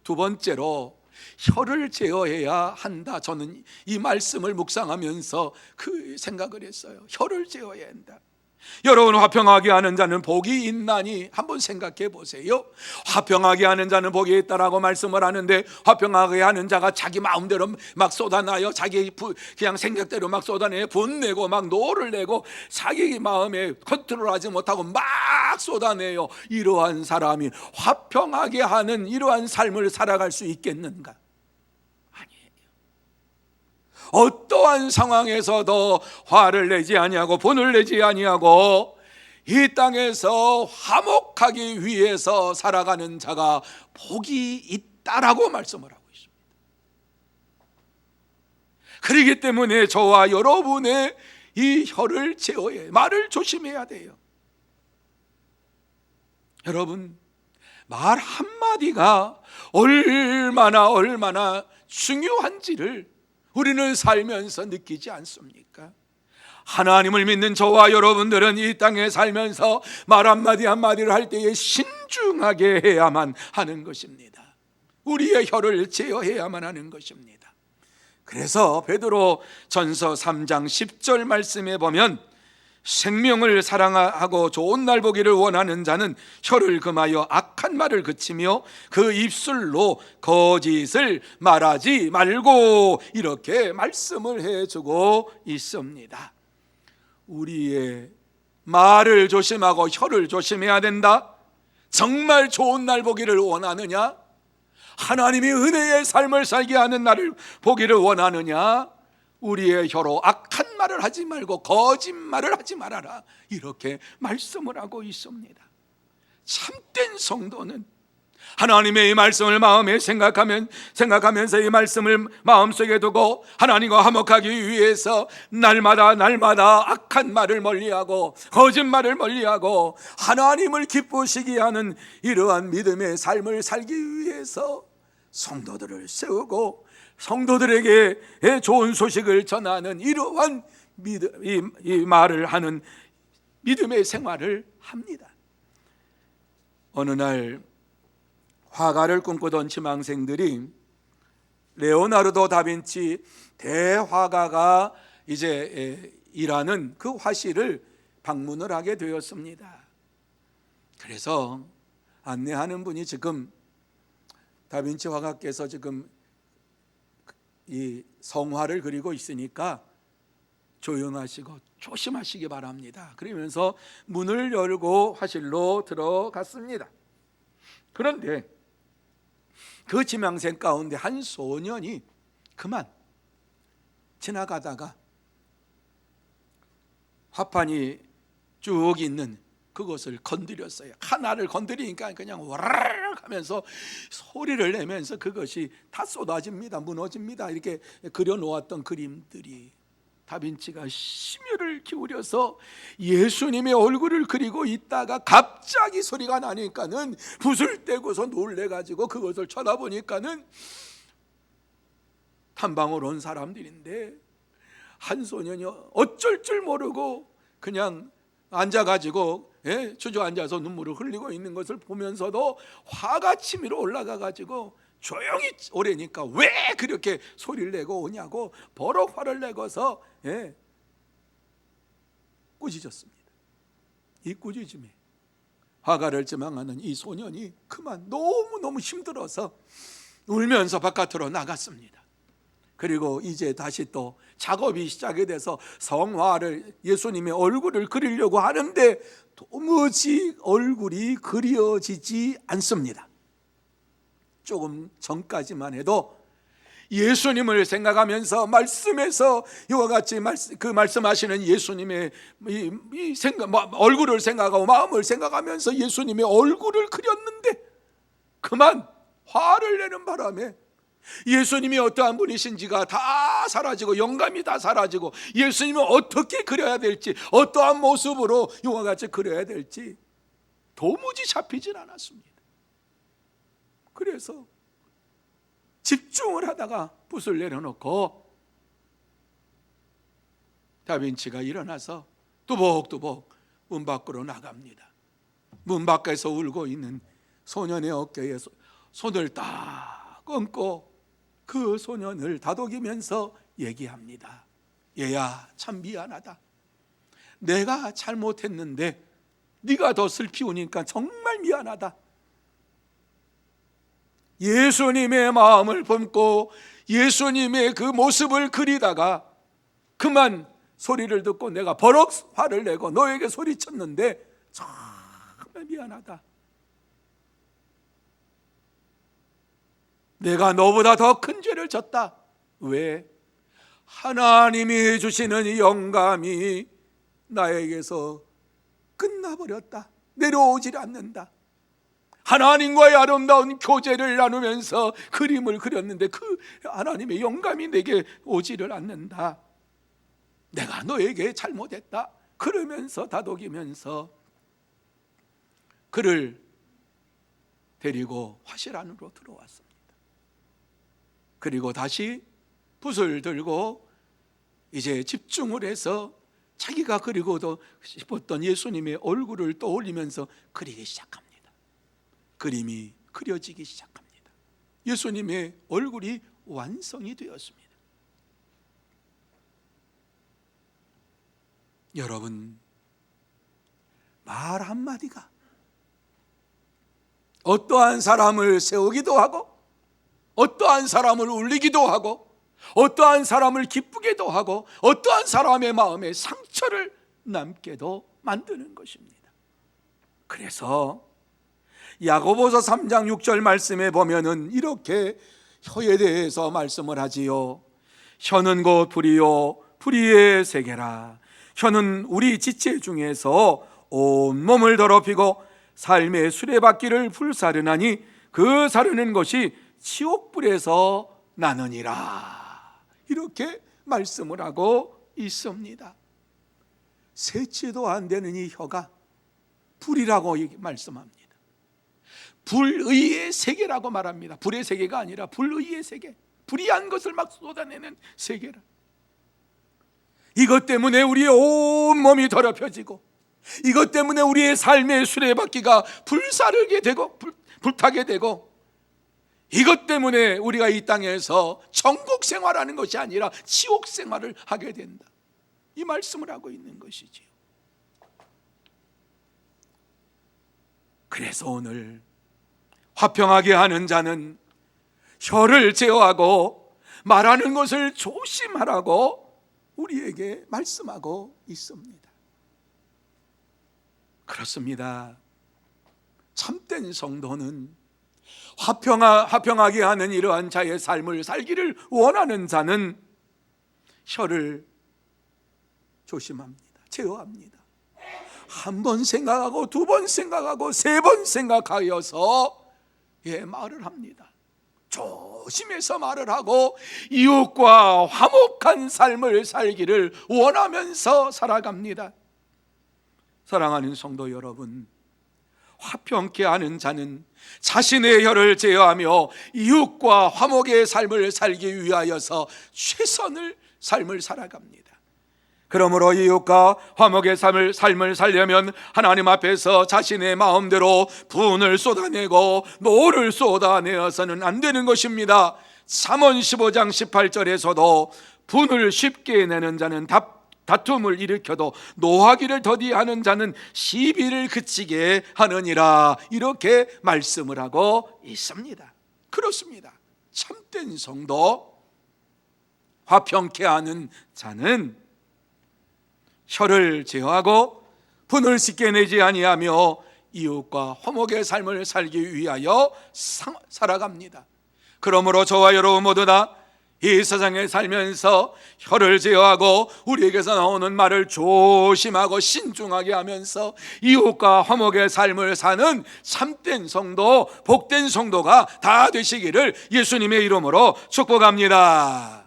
두 번째로 혀를 제어해야 한다. 저는 이 말씀을 묵상하면서 그 생각을 했어요. 혀를 제어해야 한다. 여러분, 화평하게 하는 자는 복이 있나니 한번 생각해 보세요. 화평하게 하는 자는 복이 있다라고 말씀을 하는데, 화평하게 하는 자가 자기 마음대로 막 쏟아나요. 자기 그냥 생각대로 막 쏟아내요. 분내고 막 노를 내고 자기 마음에 컨트롤하지 못하고 막 쏟아내요. 이러한 사람이 화평하게 하는 이러한 삶을 살아갈 수 있겠는가? 어떠한 상황에서도 화를 내지 아니하고 분을 내지 아니하고 이 땅에서 화목하기 위해서 살아가는 자가 복이 있다라고 말씀을 하고 있습니다. 그렇기 때문에 저와 여러분의 이 혀를 제어해 말을 조심해야 돼요. 여러분, 말 한마디가 얼마나 중요한지를 우리는 살면서 느끼지 않습니까? 하나님을 믿는 저와 여러분들은 이 땅에 살면서 말 한마디 한마디를 할 때에 신중하게 해야만 하는 것입니다. 우리의 혀를 제어해야만 하는 것입니다. 그래서 베드로 전서 3장 10절 말씀에 보면 생명을 사랑하고 좋은 날 보기를 원하는 자는 혀를 금하여 악한 말을 그치며 그 입술로 거짓을 말하지 말고, 이렇게 말씀을 해주고 있습니다. 우리의 말을 조심하고 혀를 조심해야 된다. 정말 좋은 날 보기를 원하느냐? 하나님이 은혜의 삶을 살게 하는 날을 보기를 원하느냐? 우리의 혀로 악한 말을 하지 말고 거짓말을 하지 말아라, 이렇게 말씀을 하고 있습니다. 참된 성도는 하나님의 이 말씀을 마음에 생각하면서 이 말씀을 마음속에 두고 하나님과 화목하기 위해서 날마다 악한 말을 멀리하고 거짓말을 멀리하고 하나님을 기쁘시게 하는 이러한 믿음의 삶을 살기 위해서 성도들을 세우고 성도들에게 좋은 소식을 전하는 이러한 이 말을 하는 믿음의 생활을 합니다. 어느 날 화가를 꿈꾸던 지망생들이 레오나르도 다빈치 대화가가 이제 일하는 그 화실을 방문을 하게 되었습니다. 그래서 안내하는 분이 지금 다빈치 화가께서 지금 이 성화를 그리고 있으니까 조용하시고 조심하시기 바랍니다. 그러면서 문을 열고 화실로 들어갔습니다. 그런데 그 지망생 가운데 한 소년이 그만 지나가다가 화판이 쭉 있는 그것을 건드렸어요. 하나를 건드리니까 그냥 와르르 하면서 소리를 내면서 그것이 다 쏟아집니다. 무너집니다. 이렇게 그려놓았던 그림들이, 다빈치가 심혈을 기울여서 예수님의 얼굴을 그리고 있다가 갑자기 소리가 나니까는 붓을 떼고서 놀래가지고 그것을 쳐다보니까는 탐방을 온 사람들인데 한 소년이 어쩔 줄 모르고 그냥 앉아가지고 주저앉아서 눈물을 흘리고 있는 것을 보면서도 화가 치밀어 올라가가지고 조용히 오래니까 왜 그렇게 소리를 내고 오냐고 버럭 화를 내고서 꾸짖었습니다. 이 꾸짖음에 화가를 지망하는 이 소년이 그만 너무너무 힘들어서 울면서 바깥으로 나갔습니다. 그리고 이제 다시 또 작업이 시작이 돼서 성화를, 예수님의 얼굴을 그리려고 하는데 도무지 얼굴이 그려지지 않습니다. 조금 전까지만 해도 예수님을 생각하면서 말씀에서 이와 같이 말씀하시는 예수님의 이 생각, 얼굴을 생각하고 마음을 생각하면서 예수님의 얼굴을 그렸는데 그만 화를 내는 바람에 예수님이 어떠한 분이신지가 다 사라지고 영감이 다 사라지고 예수님을 어떻게 그려야 될지, 어떠한 모습으로 이와 같이 그려야 될지 도무지 잡히질 않았습니다. 그래서 집중을 하다가 붓을 내려놓고 다빈치가 일어나서 두벅두벅 문 밖으로 나갑니다. 문 밖에서 울고 있는 소년의 어깨에 손을 딱 얹고 그 소년을 다독이면서 얘기합니다. 얘야, 참 미안하다. 내가 잘못했는데 네가 더 슬피 우니까 정말 미안하다. 예수님의 마음을 품고 예수님의 그 모습을 그리다가 그만 소리를 듣고 내가 버럭 화를 내고 너에게 소리쳤는데 정말 미안하다. 내가 너보다 더 큰 죄를 졌다. 왜? 하나님이 주시는 이 영감이 나에게서 끝나버렸다. 내려오질 않는다. 하나님과의 아름다운 교제를 나누면서 그림을 그렸는데 그 하나님의 영감이 내게 오지를 않는다. 내가 너에게 잘못했다. 그러면서 다독이면서 그를 데리고 화실 안으로 들어왔습니다. 그리고 다시 붓을 들고 이제 집중을 해서 자기가 그리고도 싶었던 예수님의 얼굴을 떠올리면서 그리기 시작합니다. 그림이 그려지기 시작합니다. 예수님의 얼굴이 완성이 되었습니다. 여러분, 말 한마디가 어떠한 사람을 세우기도 하고 어떠한 사람을 울리기도 하고 어떠한 사람을 기쁘게도 하고 어떠한 사람의 마음에 상처를 남게도 만드는 것입니다. 그래서 야고보서 3장 6절 말씀에 보면은 이렇게 혀에 대해서 말씀을 하지요. 혀는 곧 불이요 불의의 세계라. 혀는 우리 지체 중에서 온 몸을 더럽히고 삶의 수레바퀴를 불사르나니 그 사르는 것이 지옥불에서 나느니라. 이렇게 말씀을 하고 있습니다. 세치도 안 되는 이 혀가 불이라고 말씀합니다. 불의의 세계라고 말합니다. 불의 세계가 아니라 불의의 세계, 불의한 것을 막 쏟아내는 세계라. 이것 때문에 우리의 온 몸이 더럽혀지고 이것 때문에 우리의 삶의 수레바퀴가 불사르게 되고 불타게 되고 이것 때문에 우리가 이 땅에서 천국 생활하는 것이 아니라 지옥 생활을 하게 된다. 이 말씀을 하고 있는 것이지요. 그래서 오늘 화평하게 하는 자는 혀를 제어하고 말하는 것을 조심하라고 우리에게 말씀하고 있습니다. 그렇습니다. 참된 성도는 화평하게 하는 이러한 자의 삶을 살기를 원하는 자는 혀를 조심합니다. 제어합니다. 한 번 생각하고 두 번 생각하고 세 번 생각하여서 말을 합니다. 조심해서 말을 하고 이웃과 화목한 삶을 살기를 원하면서 살아갑니다. 사랑하는 성도 여러분, 화평케 하는 자는 자신의 혀를 제어하며 이웃과 화목의 삶을 살기 위하여서 최선을 삶을 살아갑니다. 그러므로 이웃과 화목의 삶을 살려면 하나님 앞에서 자신의 마음대로 분을 쏟아내고 노를 쏟아내어서는 안 되는 것입니다. 잠언 15장 18절에서도 분을 쉽게 내는 자는 다툼을 일으켜도 노하기를 더디하는 자는 시비를 그치게 하느니라, 이렇게 말씀을 하고 있습니다. 그렇습니다. 참된 성도, 화평케 하는 자는 혀를 제어하고 분을 씻게 내지 아니하며 이웃과 화목의 삶을 살기 위하여 살아갑니다. 그러므로 저와 여러분 모두 다 이 세상에 살면서 혀를 제어하고 우리에게서 나오는 말을 조심하고 신중하게 하면서 이웃과 화목의 삶을 사는 참된 성도, 복된 성도가 다 되시기를 예수님의 이름으로 축복합니다.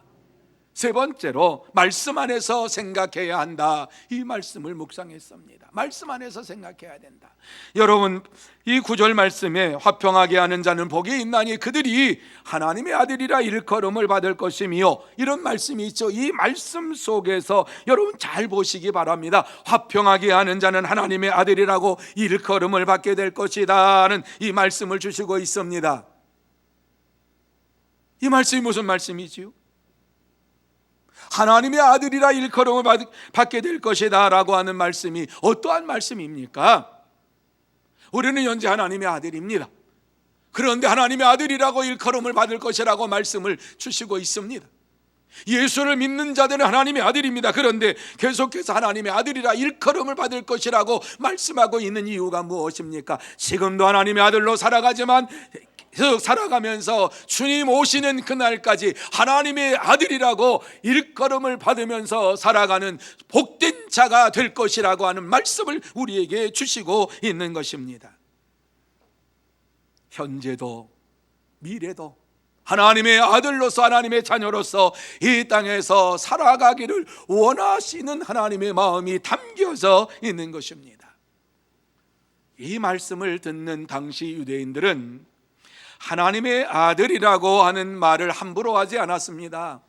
세 번째로, 말씀 안에서 생각해야 한다. 이 말씀을 묵상했습니다. 말씀 안에서 생각해야 된다. 여러분, 이 구절 말씀에 화평하게 하는 자는 복이 있나니 그들이 하나님의 아들이라 일컬음을 받을 것이며, 이런 말씀이 있죠. 이 말씀 속에서 여러분 잘 보시기 바랍니다. 화평하게 하는 자는 하나님의 아들이라고 일컬음을 받게 될 것이다는 이 말씀을 주시고 있습니다. 이 말씀이 무슨 말씀이지요? 하나님의 아들이라 일컬음을 받게 될 것이다 라고 하는 말씀이 어떠한 말씀입니까? 우리는 현재 하나님의 아들입니다. 그런데 하나님의 아들이라고 일컬음을 받을 것이라고 말씀을 주시고 있습니다. 예수를 믿는 자들은 하나님의 아들입니다. 그런데 계속해서 하나님의 아들이라 일컬음을 받을 것이라고 말씀하고 있는 이유가 무엇입니까? 지금도 하나님의 아들로 살아가지만 계속 살아가면서 주님 오시는 그날까지 하나님의 아들이라고 일컬음을 받으면서 살아가는 복된 자가 될 것이라고 하는 말씀을 우리에게 주시고 있는 것입니다. 현재도 미래도 하나님의 아들로서, 하나님의 자녀로서 이 땅에서 살아가기를 원하시는 하나님의 마음이 담겨져 있는 것입니다. 이 말씀을 듣는 당시 유대인들은 하나님의 아들이라고 하는 말을 함부로 하지 않았습니다.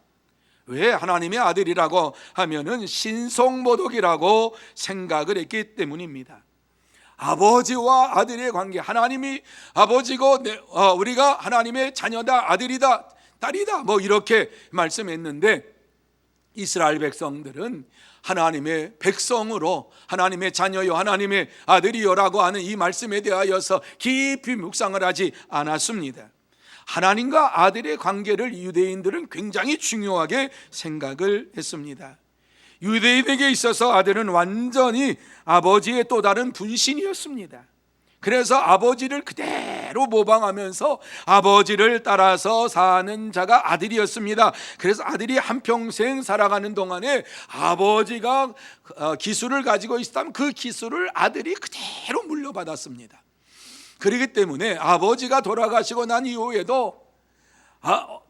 왜? 하나님의 아들이라고 하면은 신성모독이라고 생각을 했기 때문입니다. 아버지와 아들의 관계, 하나님이 아버지고 우리가 하나님의 자녀다, 아들이다, 딸이다, 뭐 이렇게 말씀했는데, 이스라엘 백성들은 하나님의 백성으로 하나님의 자녀요, 하나님의 아들이요라고 하는 이 말씀에 대하여서 깊이 묵상을 하지 않았습니다. 하나님과 아들의 관계를 유대인들은 굉장히 중요하게 생각을 했습니다. 유대인에게 있어서 아들은 완전히 아버지의 또 다른 분신이었습니다. 그래서 아버지를 그대로 모방하면서 아버지를 따라서 사는 자가 아들이었습니다. 그래서 아들이 한평생 살아가는 동안에 아버지가 기술을 가지고 있었다면 그 기술을 아들이 그대로 물려받았습니다. 그렇기 때문에 아버지가 돌아가시고 난 이후에도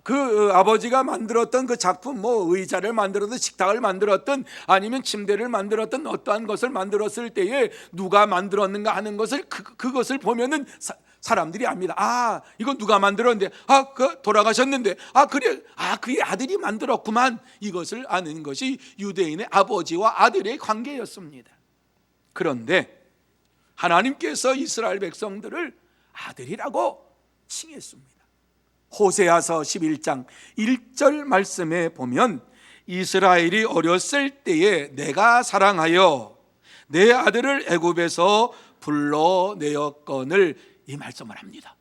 그 아버지가 만들었던 그 작품, 뭐 의자를 만들었든 식탁을 만들었든 아니면 침대를 만들었든 어떠한 것을 만들었을 때에 누가 만들었는가 하는 것을 그것을 보면은 사람들이 압니다. 이건 누가 만들었는데, 그 돌아가셨는데, 그래, 그의 아들이 만들었구만. 이것을 아는 것이 유대인의 아버지와 아들의 관계였습니다. 그런데 하나님께서 이스라엘 백성들을 아들이라고 칭했습니다. 호세아서 11장 1절 말씀에 보면, 이스라엘이 어렸을 때에 내가 사랑하여 내 아들을 애굽에서 불러내었거늘, 이 말씀을 합니다.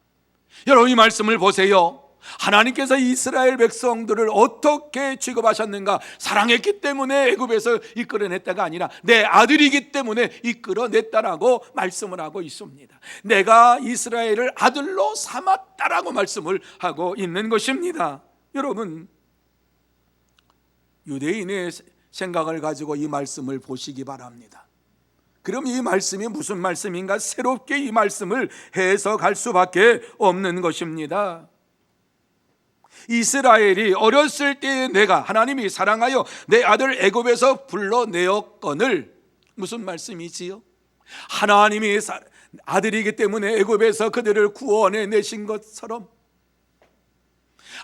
여러분, 이 말씀을 보세요. 하나님께서 이스라엘 백성들을 어떻게 취급하셨는가? 사랑했기 때문에 애굽에서 이끌어냈다가 아니라 내 아들이기 때문에 이끌어냈다라고 말씀을 하고 있습니다. 내가 이스라엘을 아들로 삼았다라고 말씀을 하고 있는 것입니다. 여러분, 유대인의 생각을 가지고 이 말씀을 보시기 바랍니다. 그럼 이 말씀이 무슨 말씀인가? 새롭게 이 말씀을 해석할 수밖에 없는 것입니다. 이스라엘이 어렸을 때에 내가 하나님이 사랑하여 내 아들 애굽에서 불러내었거늘, 무슨 말씀이지요? 하나님이 아들이기 때문에 애굽에서 그들을 구원해 내신 것처럼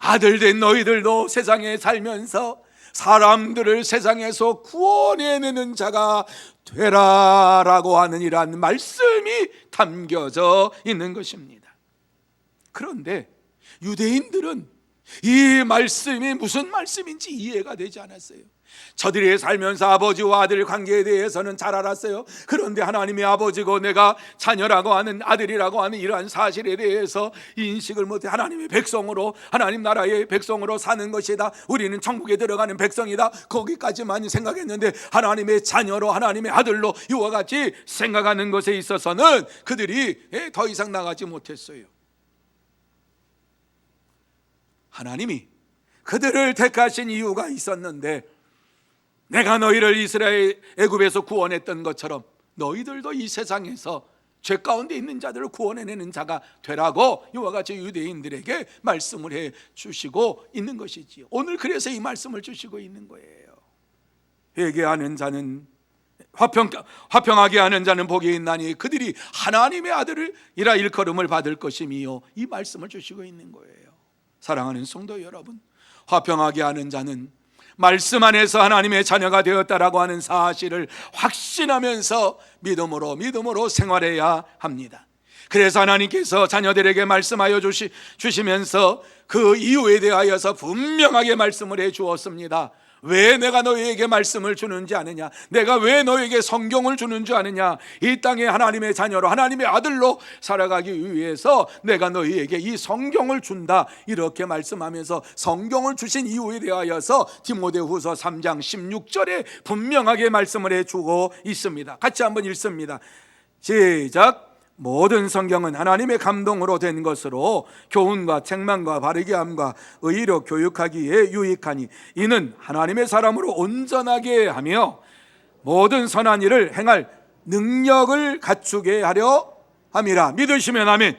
아들된 너희들도 세상에 살면서 사람들을 세상에서 구원해내는 자가 되라라고 하는 이러한 말씀이 담겨져 있는 것입니다. 그런데 유대인들은 이 말씀이 무슨 말씀인지 이해가 되지 않았어요. 저들이 살면서 아버지와 아들 관계에 대해서는 잘 알았어요. 그런데 하나님의 아버지고 내가 자녀라고 하는, 아들이라고 하는 이러한 사실에 대해서 인식을 못해 하나님의 백성으로, 하나님 나라의 백성으로 사는 것이다, 우리는 천국에 들어가는 백성이다, 거기까지만 생각했는데 하나님의 자녀로, 하나님의 아들로 이와 같이 생각하는 것에 있어서는 그들이 더 이상 나가지 못했어요. 하나님이 그들을 택하신 이유가 있었는데, 내가 너희를 이스라엘 애굽에서 구원했던 것처럼 너희들도 이 세상에서 죄 가운데 있는 자들을 구원해내는 자가 되라고 이와 같이 유대인들에게 말씀을 해 주시고 있는 것이지요. 오늘 그래서 이 말씀을 주시고 있는 거예요. 회개하는 자는, 화평하게 하는 자는 복이 있나니 그들이 하나님의 아들이라 일컬음을 받을 것이미요. 이 말씀을 주시고 있는 거예요. 사랑하는 성도 여러분, 화평하게 하는 자는 말씀 안에서 하나님의 자녀가 되었다라고 하는 사실을 확신하면서 믿음으로 생활해야 합니다. 그래서 하나님께서 자녀들에게 말씀하여 주시면서 그 이유에 대하여서 분명하게 말씀을 해 주었습니다. 왜 내가 너희에게 말씀을 주는지 아느냐, 내가 왜 너희에게 성경을 주는 줄 아느냐, 이 땅에 하나님의 자녀로, 하나님의 아들로 살아가기 위해서 내가 너희에게 이 성경을 준다, 이렇게 말씀하면서 성경을 주신 이유에 대하여서 디모데후서 3장 16절에 분명하게 말씀을 해주고 있습니다. 같이 한번 읽습니다. 시작. 모든 성경은 하나님의 감동으로 된 것으로 교훈과 책망과 바르게 함과 의로 교육하기에 유익하니 이는 하나님의 사람으로 온전하게 하며 모든 선한 일을 행할 능력을 갖추게 하려 함이라. 믿으시면 아멘.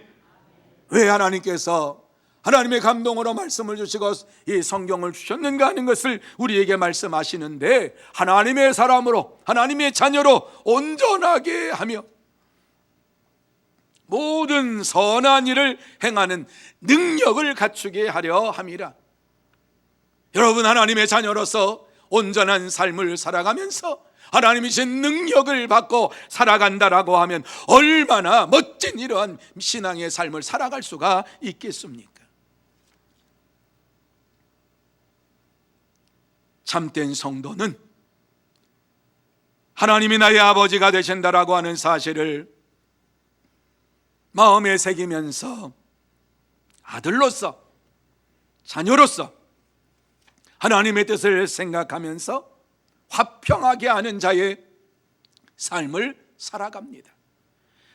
왜 하나님께서 하나님의 감동으로 말씀을 주시고 이 성경을 주셨는가 하는 것을 우리에게 말씀하시는데, 하나님의 사람으로, 하나님의 자녀로 온전하게 하며 모든 선한 일을 행하는 능력을 갖추게 하려 함이라. 여러분, 하나님의 자녀로서 온전한 삶을 살아가면서 하나님이 신 능력을 받고 살아간다라고 하면 얼마나 멋진 이러한 신앙의 삶을 살아갈 수가 있겠습니까? 참된 성도는 하나님이 나의 아버지가 되신다라고 하는 사실을 마음에 새기면서 아들로서, 자녀로서 하나님의 뜻을 생각하면서 화평하게 하는 자의 삶을 살아갑니다.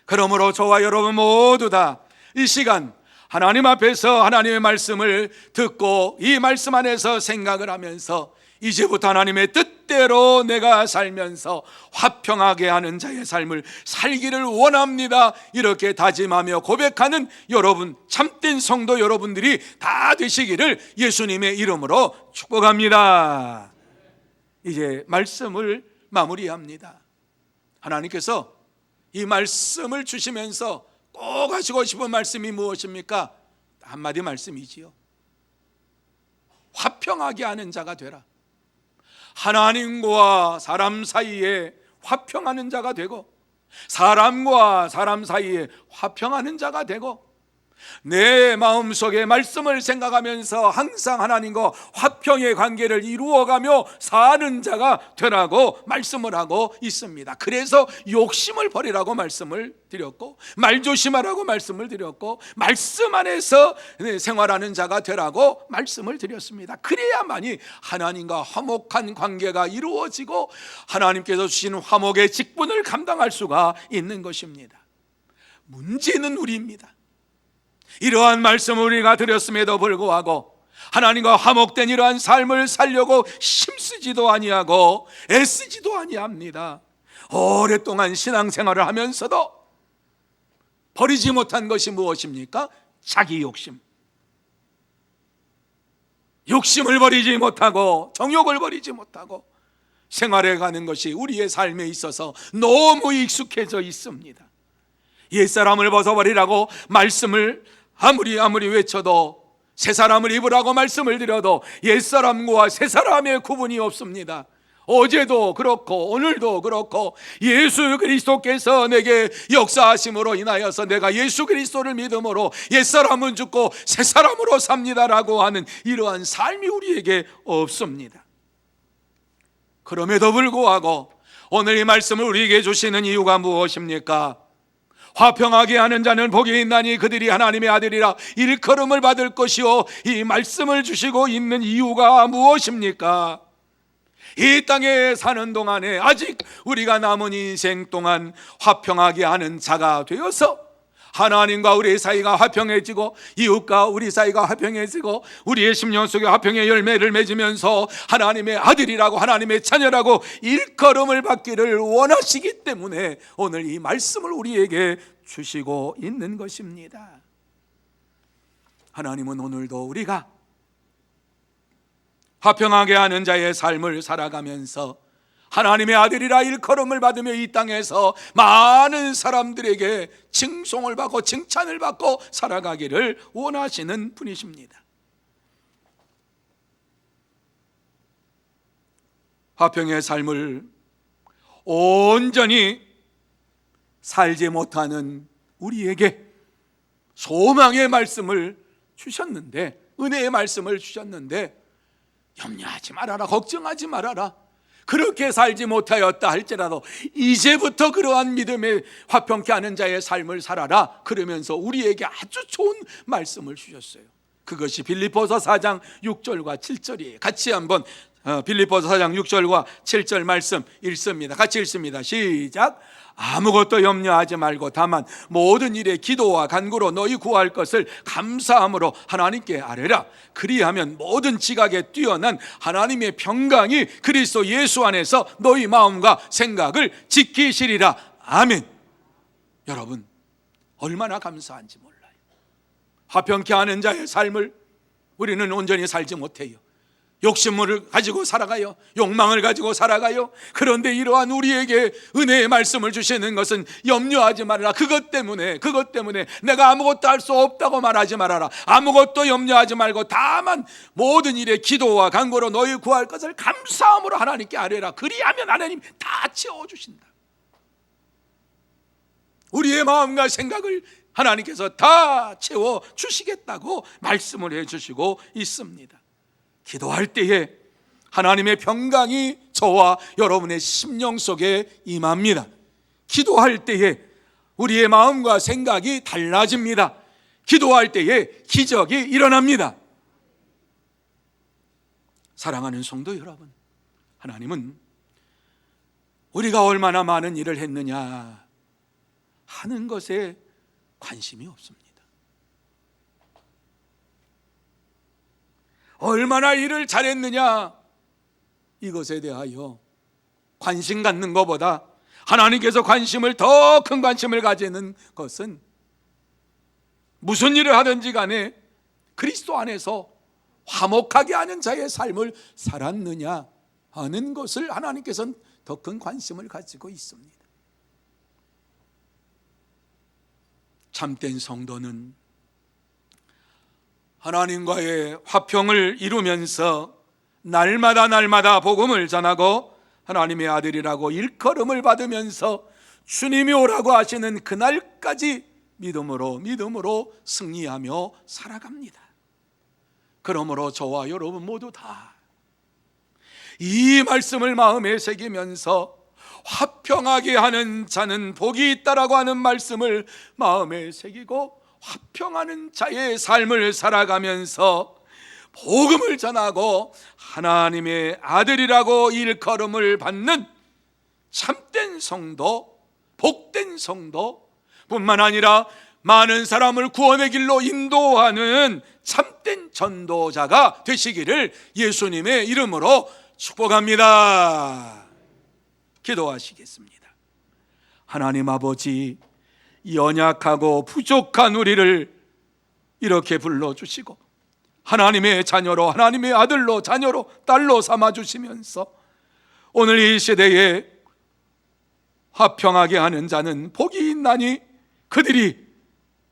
그러므로 저와 여러분 모두 다 이 시간 하나님 앞에서 하나님의 말씀을 듣고 이 말씀 안에서 생각을 하면서 이제부터 하나님의 뜻대로 내가 살면서 화평하게 하는 자의 삶을 살기를 원합니다, 이렇게 다짐하며 고백하는 여러분, 참된 성도 여러분들이 다 되시기를 예수님의 이름으로 축복합니다. 이제 말씀을 마무리합니다. 하나님께서 이 말씀을 주시면서 꼭 하시고 싶은 말씀이 무엇입니까? 한마디 말씀이지요. 화평하게 하는 자가 되라. 하나님과 사람 사이에 화평하는 자가 되고, 사람과 사람 사이에 화평하는 자가 되고, 내 마음속에 말씀을 생각하면서 항상 하나님과 화평의 관계를 이루어가며 사는 자가 되라고 말씀을 하고 있습니다. 그래서 욕심을 버리라고 말씀을 드렸고, 말조심하라고 말씀을 드렸고, 말씀 안에서 생활하는 자가 되라고 말씀을 드렸습니다. 그래야만이 하나님과 화목한 관계가 이루어지고 하나님께서 주신 화목의 직분을 감당할 수가 있는 것입니다. 문제는 우리입니다. 이러한 말씀을 우리가 드렸음에도 불구하고 하나님과 화목된 이러한 삶을 살려고 힘쓰지도 아니하고 애쓰지도 아니합니다. 오랫동안 신앙생활을 하면서도 버리지 못한 것이 무엇입니까? 자기 욕심. 욕심을 버리지 못하고 정욕을 버리지 못하고 생활해 가는 것이 우리의 삶에 있어서 너무 익숙해져 있습니다. 옛사람을 벗어버리라고 말씀을 아무리 외쳐도, 새 사람을 입으라고 말씀을 드려도 옛사람과 새 사람의 구분이 없습니다. 어제도 그렇고 오늘도 그렇고 예수 그리스도께서 내게 역사하심으로 인하여서 내가 예수 그리스도를 믿음으로 옛사람은 죽고 새 사람으로 삽니다라고 하는 이러한 삶이 우리에게 없습니다. 그럼에도 불구하고 오늘 이 말씀을 우리에게 주시는 이유가 무엇입니까? 화평하게 하는 자는 복이 있나니 그들이 하나님의 아들이라 일컬음을 받을 것이요. 이 말씀을 주시고 있는 이유가 무엇입니까? 이 땅에 사는 동안에 아직 우리가 남은 인생 동안 화평하게 하는 자가 되어서 하나님과 우리 사이가 화평해지고 이웃과 우리 사이가 화평해지고 우리의 심령 속에 화평의 열매를 맺으면서 하나님의 아들이라고 하나님의 자녀라고 일컬음을 받기를 원하시기 때문에 오늘 이 말씀을 우리에게 주시고 있는 것입니다. 하나님은 오늘도 우리가 화평하게 하는 자의 삶을 살아가면서 하나님의 아들이라 일컬음을 받으며 이 땅에서 많은 사람들에게 칭송을 받고 칭찬을 받고 살아가기를 원하시는 분이십니다. 화평의 삶을 온전히 살지 못하는 우리에게 소망의 말씀을 주셨는데, 은혜의 말씀을 주셨는데, 염려하지 말아라, 걱정하지 말아라, 그렇게 살지 못하였다 할지라도 이제부터 그러한 믿음에 화평케 하는 자의 삶을 살아라, 그러면서 우리에게 아주 좋은 말씀을 주셨어요. 그것이 빌립보서 4장 6절과 7절이에요. 같이 한번 빌립보서 4장 6절과 7절 말씀 읽습니다. 같이 읽습니다. 시작. 아무것도 염려하지 말고 다만 모든 일에 기도와 간구로 너희 구할 것을 감사함으로 하나님께 아뢰라. 그리하면 모든 지각에 뛰어난 하나님의 평강이 그리스도 예수 안에서 너희 마음과 생각을 지키시리라. 아멘. 여러분, 얼마나 감사한지 몰라요. 화평케 하는 자의 삶을 우리는 온전히 살지 못해요. 욕심을 가지고 살아가요. 욕망을 가지고 살아가요. 그런데 이러한 우리에게 은혜의 말씀을 주시는 것은 염려하지 말아라. 그것 때문에 내가 아무것도 할 수 없다고 말하지 말아라. 아무것도 염려하지 말고 다만 모든 일에 기도와 간구로 너희 구할 것을 감사함으로 하나님께 아뢰라. 그리하면 하나님 다 채워주신다. 우리의 마음과 생각을 하나님께서 다 채워주시겠다고 말씀을 해주시고 있습니다. 기도할 때에 하나님의 평강이 저와 여러분의 심령 속에 임합니다. 기도할 때에 우리의 마음과 생각이 달라집니다. 기도할 때에 기적이 일어납니다. 사랑하는 성도 여러분, 하나님은 우리가 얼마나 많은 일을 했느냐 하는 것에 관심이 없습니다. 얼마나 일을 잘했느냐 이것에 대하여 관심 갖는 것보다 하나님께서 더 큰 관심을 가지는 것은 무슨 일을 하든지 간에 그리스도 안에서 화목하게 하는 자의 삶을 살았느냐 하는 것을 하나님께서는 더 큰 관심을 가지고 있습니다. 참된 성도는 하나님과의 화평을 이루면서 날마다 복음을 전하고 하나님의 아들이라고 일컬음을 받으면서 주님이 오라고 하시는 그날까지 믿음으로 승리하며 살아갑니다. 그러므로 저와 여러분 모두 다 이 말씀을 마음에 새기면서 화평하게 하는 자는 복이 있다라고 하는 말씀을 마음에 새기고 화평하는 자의 삶을 살아가면서 복음을 전하고 하나님의 아들이라고 일컬음을 받는 참된 성도, 복된 성도 뿐만 아니라 많은 사람을 구원의 길로 인도하는 참된 전도자가 되시기를 예수님의 이름으로 축복합니다. 기도하시겠습니다. 하나님 아버지, 연약하고 부족한 우리를 이렇게 불러주시고 하나님의 자녀로, 하나님의 아들로, 자녀로, 딸로 삼아주시면서 오늘 이 시대에 화평하게 하는 자는 복이 있나니 그들이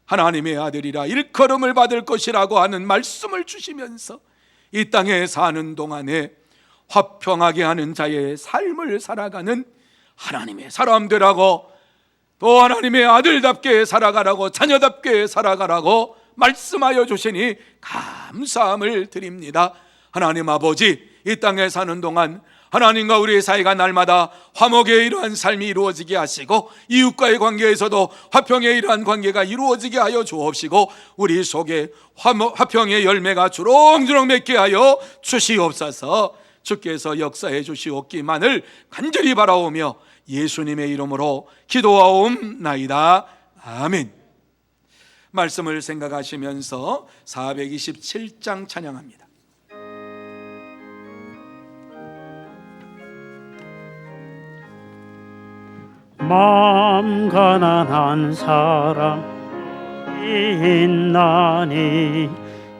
하나님의 아들이라 일컬음을 받을 것이라고 하는 말씀을 주시면서 이 땅에 사는 동안에 화평하게 하는 자의 삶을 살아가는 하나님의 사람들하고 또 하나님의 아들답게 살아가라고, 자녀답게 살아가라고 말씀하여 주시니 감사함을 드립니다. 하나님 아버지, 이 땅에 사는 동안 하나님과 우리의 사이가 날마다 화목의 이러한 삶이 이루어지게 하시고 이웃과의 관계에서도 화평의 이러한 관계가 이루어지게 하여 주옵시고 우리 속에 화평의 열매가 주렁주렁 맺게 하여 주시옵소서. 주께서 역사해 주시옵기만을 간절히 바라오며 예수님의 이름으로 기도하옵나이다. 아멘. 말씀을 생각하시면서 427장 찬양합니다. 마음 가난한 사람 있나니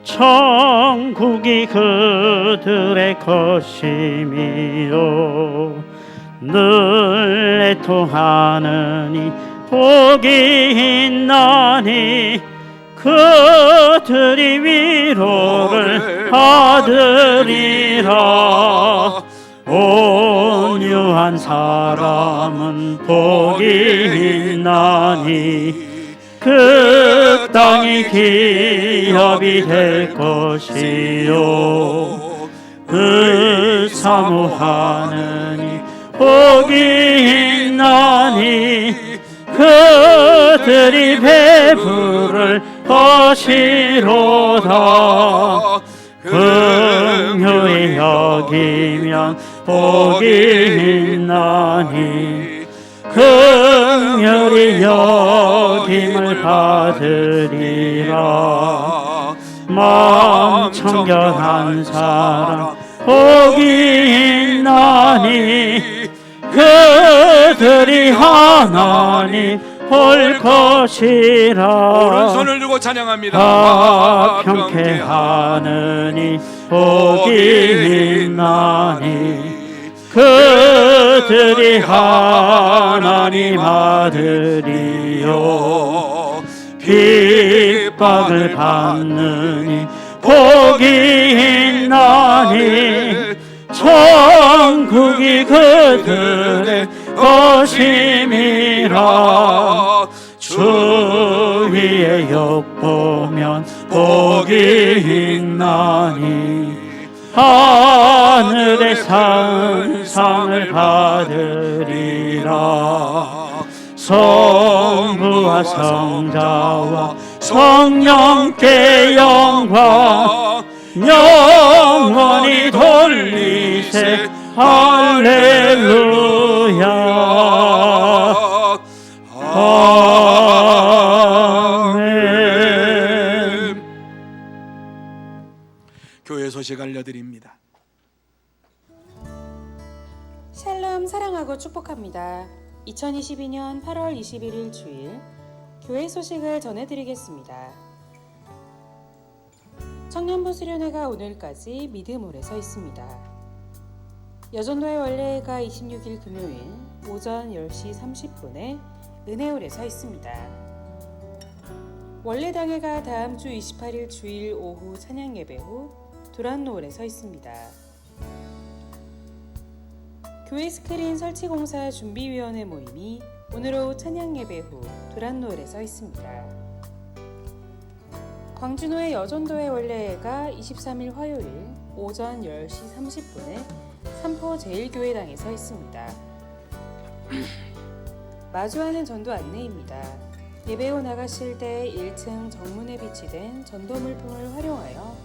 천국이 그들의 것임이요 늘 애통하느니 복이 있나니 그들이 위로를 받으리라. 온유한 사람은 복이 있나니 그 땅이 기업이 될 것이요 사모하느니 복이 있나니 그들이 배부를 것이로다. 긍휼히 여기면 복이 있나니 긍휼히 여김을 받으리라. 마음 청결한 사람 복이 있나니 그들이 하나님 볼 것이라. 오른손을 들고 찬양합니다. 화평케 하느니 복이 있나니 그들이 하나님 아들이요 핍박을 받느니 복이 있나니 천국이 그들의 것임이라. 주 위에 엿보면 복이 있나니 하늘의 상을 받으리라. 성부와 성자와 성령께 영광 영원히 돌리세. 할렐루야. 아멘. 교회 소식 알려드립니다. 샬롬 사랑하고 축복합니다. 2022년 8월 21일 주일 교회 소식을 전해드리겠습니다. 청년부 수련회가 오늘까지 믿음홀에 서 있습니다. 여전도의 원래회가 26일 금요일 오전 10시 30분에 은혜홀에 서 있습니다. 원래당회가 다음 주 28일 주일 오후 찬양 예배 후 두란노홀에 서 있습니다. 교회 스크린 설치 공사 준비위원회 모임이 오늘 오후 찬양 예배 후 두란노홀에 서 있습니다. 광주노회 여전도회 원래회가 23일 화요일 오전 10시 30분에 삼포 제1교회당에 서 있습니다. 마주하는 전도 안내입니다. 예배 후 나가실 때 1층 정문에 비치된 전도 물품을 활용하여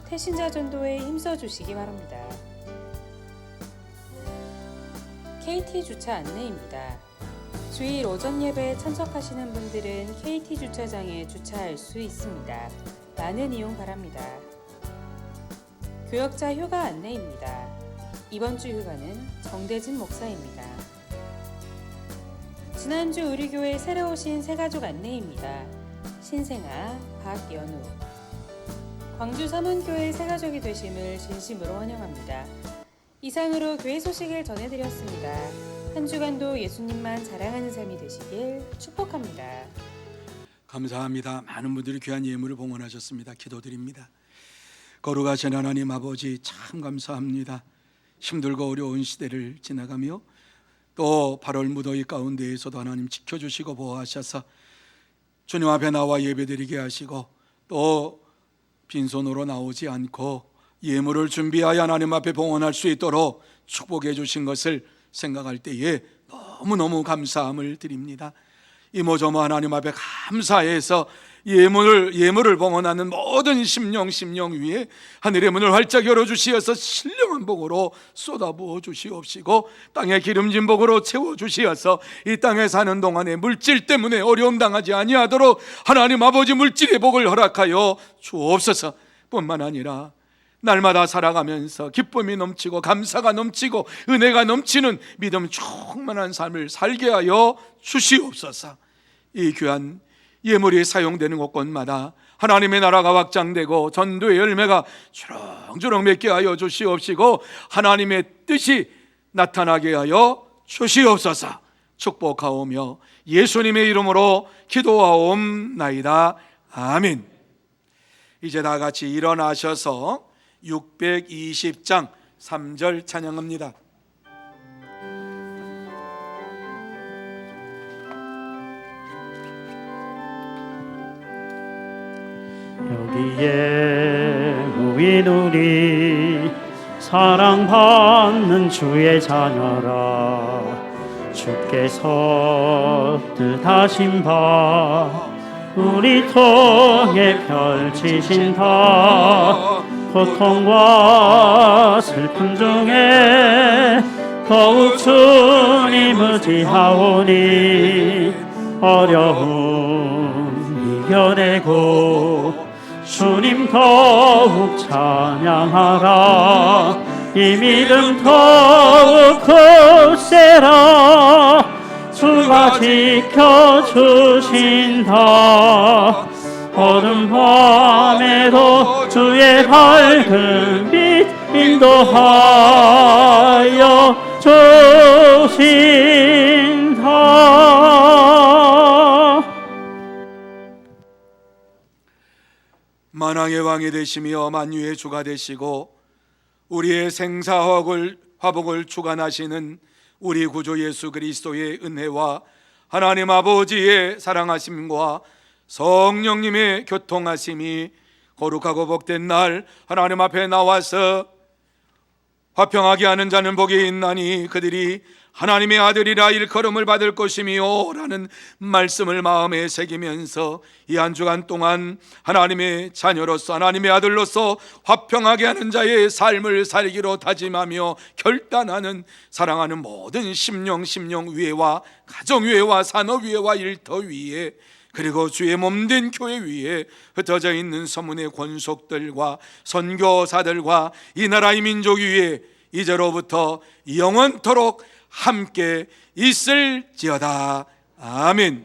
태신자 전도에 힘써주시기 바랍니다. KT 주차 안내입니다. 주일 오전 예배에 참석하시는 분들은 KT 주차장에 주차할 수 있습니다. 많은 이용 바랍니다. 교역자 휴가 안내입니다. 이번 주 휴가는 정대진 목사입니다. 지난주 우리 교회 새로 오신 새가족 안내입니다. 신생아, 박연우. 광주 서문교회 새가족이 되심을 진심으로 환영합니다. 이상으로 교회 소식을 전해드렸습니다. 한 주간도 예수님만 자랑하는 삶이 되시길 축복합니다. 감사합니다. 많은 분들이 귀한 예물을 봉헌하셨습니다. 기도드립니다. 거룩하신 하나님 아버지 참 감사합니다. 힘들고 어려운 시대를 지나가며 또 8월 무더위 가운데에서도 하나님 지켜주시고 보호하셔서 주님 앞에 나와 예배드리게 하시고 또 빈손으로 나오지 않고 예물을 준비하여 하나님 앞에 봉헌할 수 있도록 축복해 주신 것을 생각할 때에 너무너무 감사함을 드립니다. 이모저모 하나님 앞에 감사해서 예물을 봉헌하는 모든 심령 위에 하늘의 문을 활짝 열어주시어서 신령한 복으로 쏟아부어 주시옵시고 땅의 기름진 복으로 채워주시어서 이 땅에 사는 동안에 물질 때문에 어려움 당하지 아니하도록 하나님 아버지 물질의 복을 허락하여 주옵소서. 뿐만 아니라 날마다 살아가면서 기쁨이 넘치고 감사가 넘치고 은혜가 넘치는 믿음 충만한 삶을 살게 하여 주시옵소서. 이 귀한 예물이 사용되는 곳곳마다 하나님의 나라가 확장되고 전도의 열매가 주렁주렁 맺게 하여 주시옵시고 하나님의 뜻이 나타나게 하여 주시옵소서. 축복하오며 예수님의 이름으로 기도하옵나이다. 아멘. 이제 다 같이 일어나셔서 620장 3절 찬양합니다. 여기에 모인 우리 사랑받는 주의 자녀라. 주께서 뜻하신 바 우리 통해 펼치신 다 고통과 슬픔 중에 더욱 주님 의지하오니 어려움 이겨내고 주님 더욱 찬양하라. 이 믿음 더욱 굳세라. 주가 지켜주신다. 어둠 밤에도 주의 밝은 빛 인도하여 주신다. 만왕의 왕이 되시며 만유의 주가 되시고 우리의 생사화복을 주관하시는 우리 구주 예수 그리스도의 은혜와 하나님 아버지의 사랑하심과 성령님의 교통하심이 거룩하고 복된 날 하나님 앞에 나와서 화평하게 하는 자는 복이 있나니 그들이 하나님의 아들이라 일컬음을 받을 것이며 라는 말씀을 마음에 새기면서 이 한 주간 동안 하나님의 자녀로서 하나님의 아들로서 화평하게 하는 자의 삶을 살기로 다짐하며 결단하는 사랑하는 모든 심령 위에와 가정 위에와 산업 위에와 일터 위에 그리고 주의 몸된 교회 위에 흩어져 있는 서문의 권속들과 선교사들과 이 나라의 민족 위에 이제로부터 영원토록 함께 있을지어다. 아멘.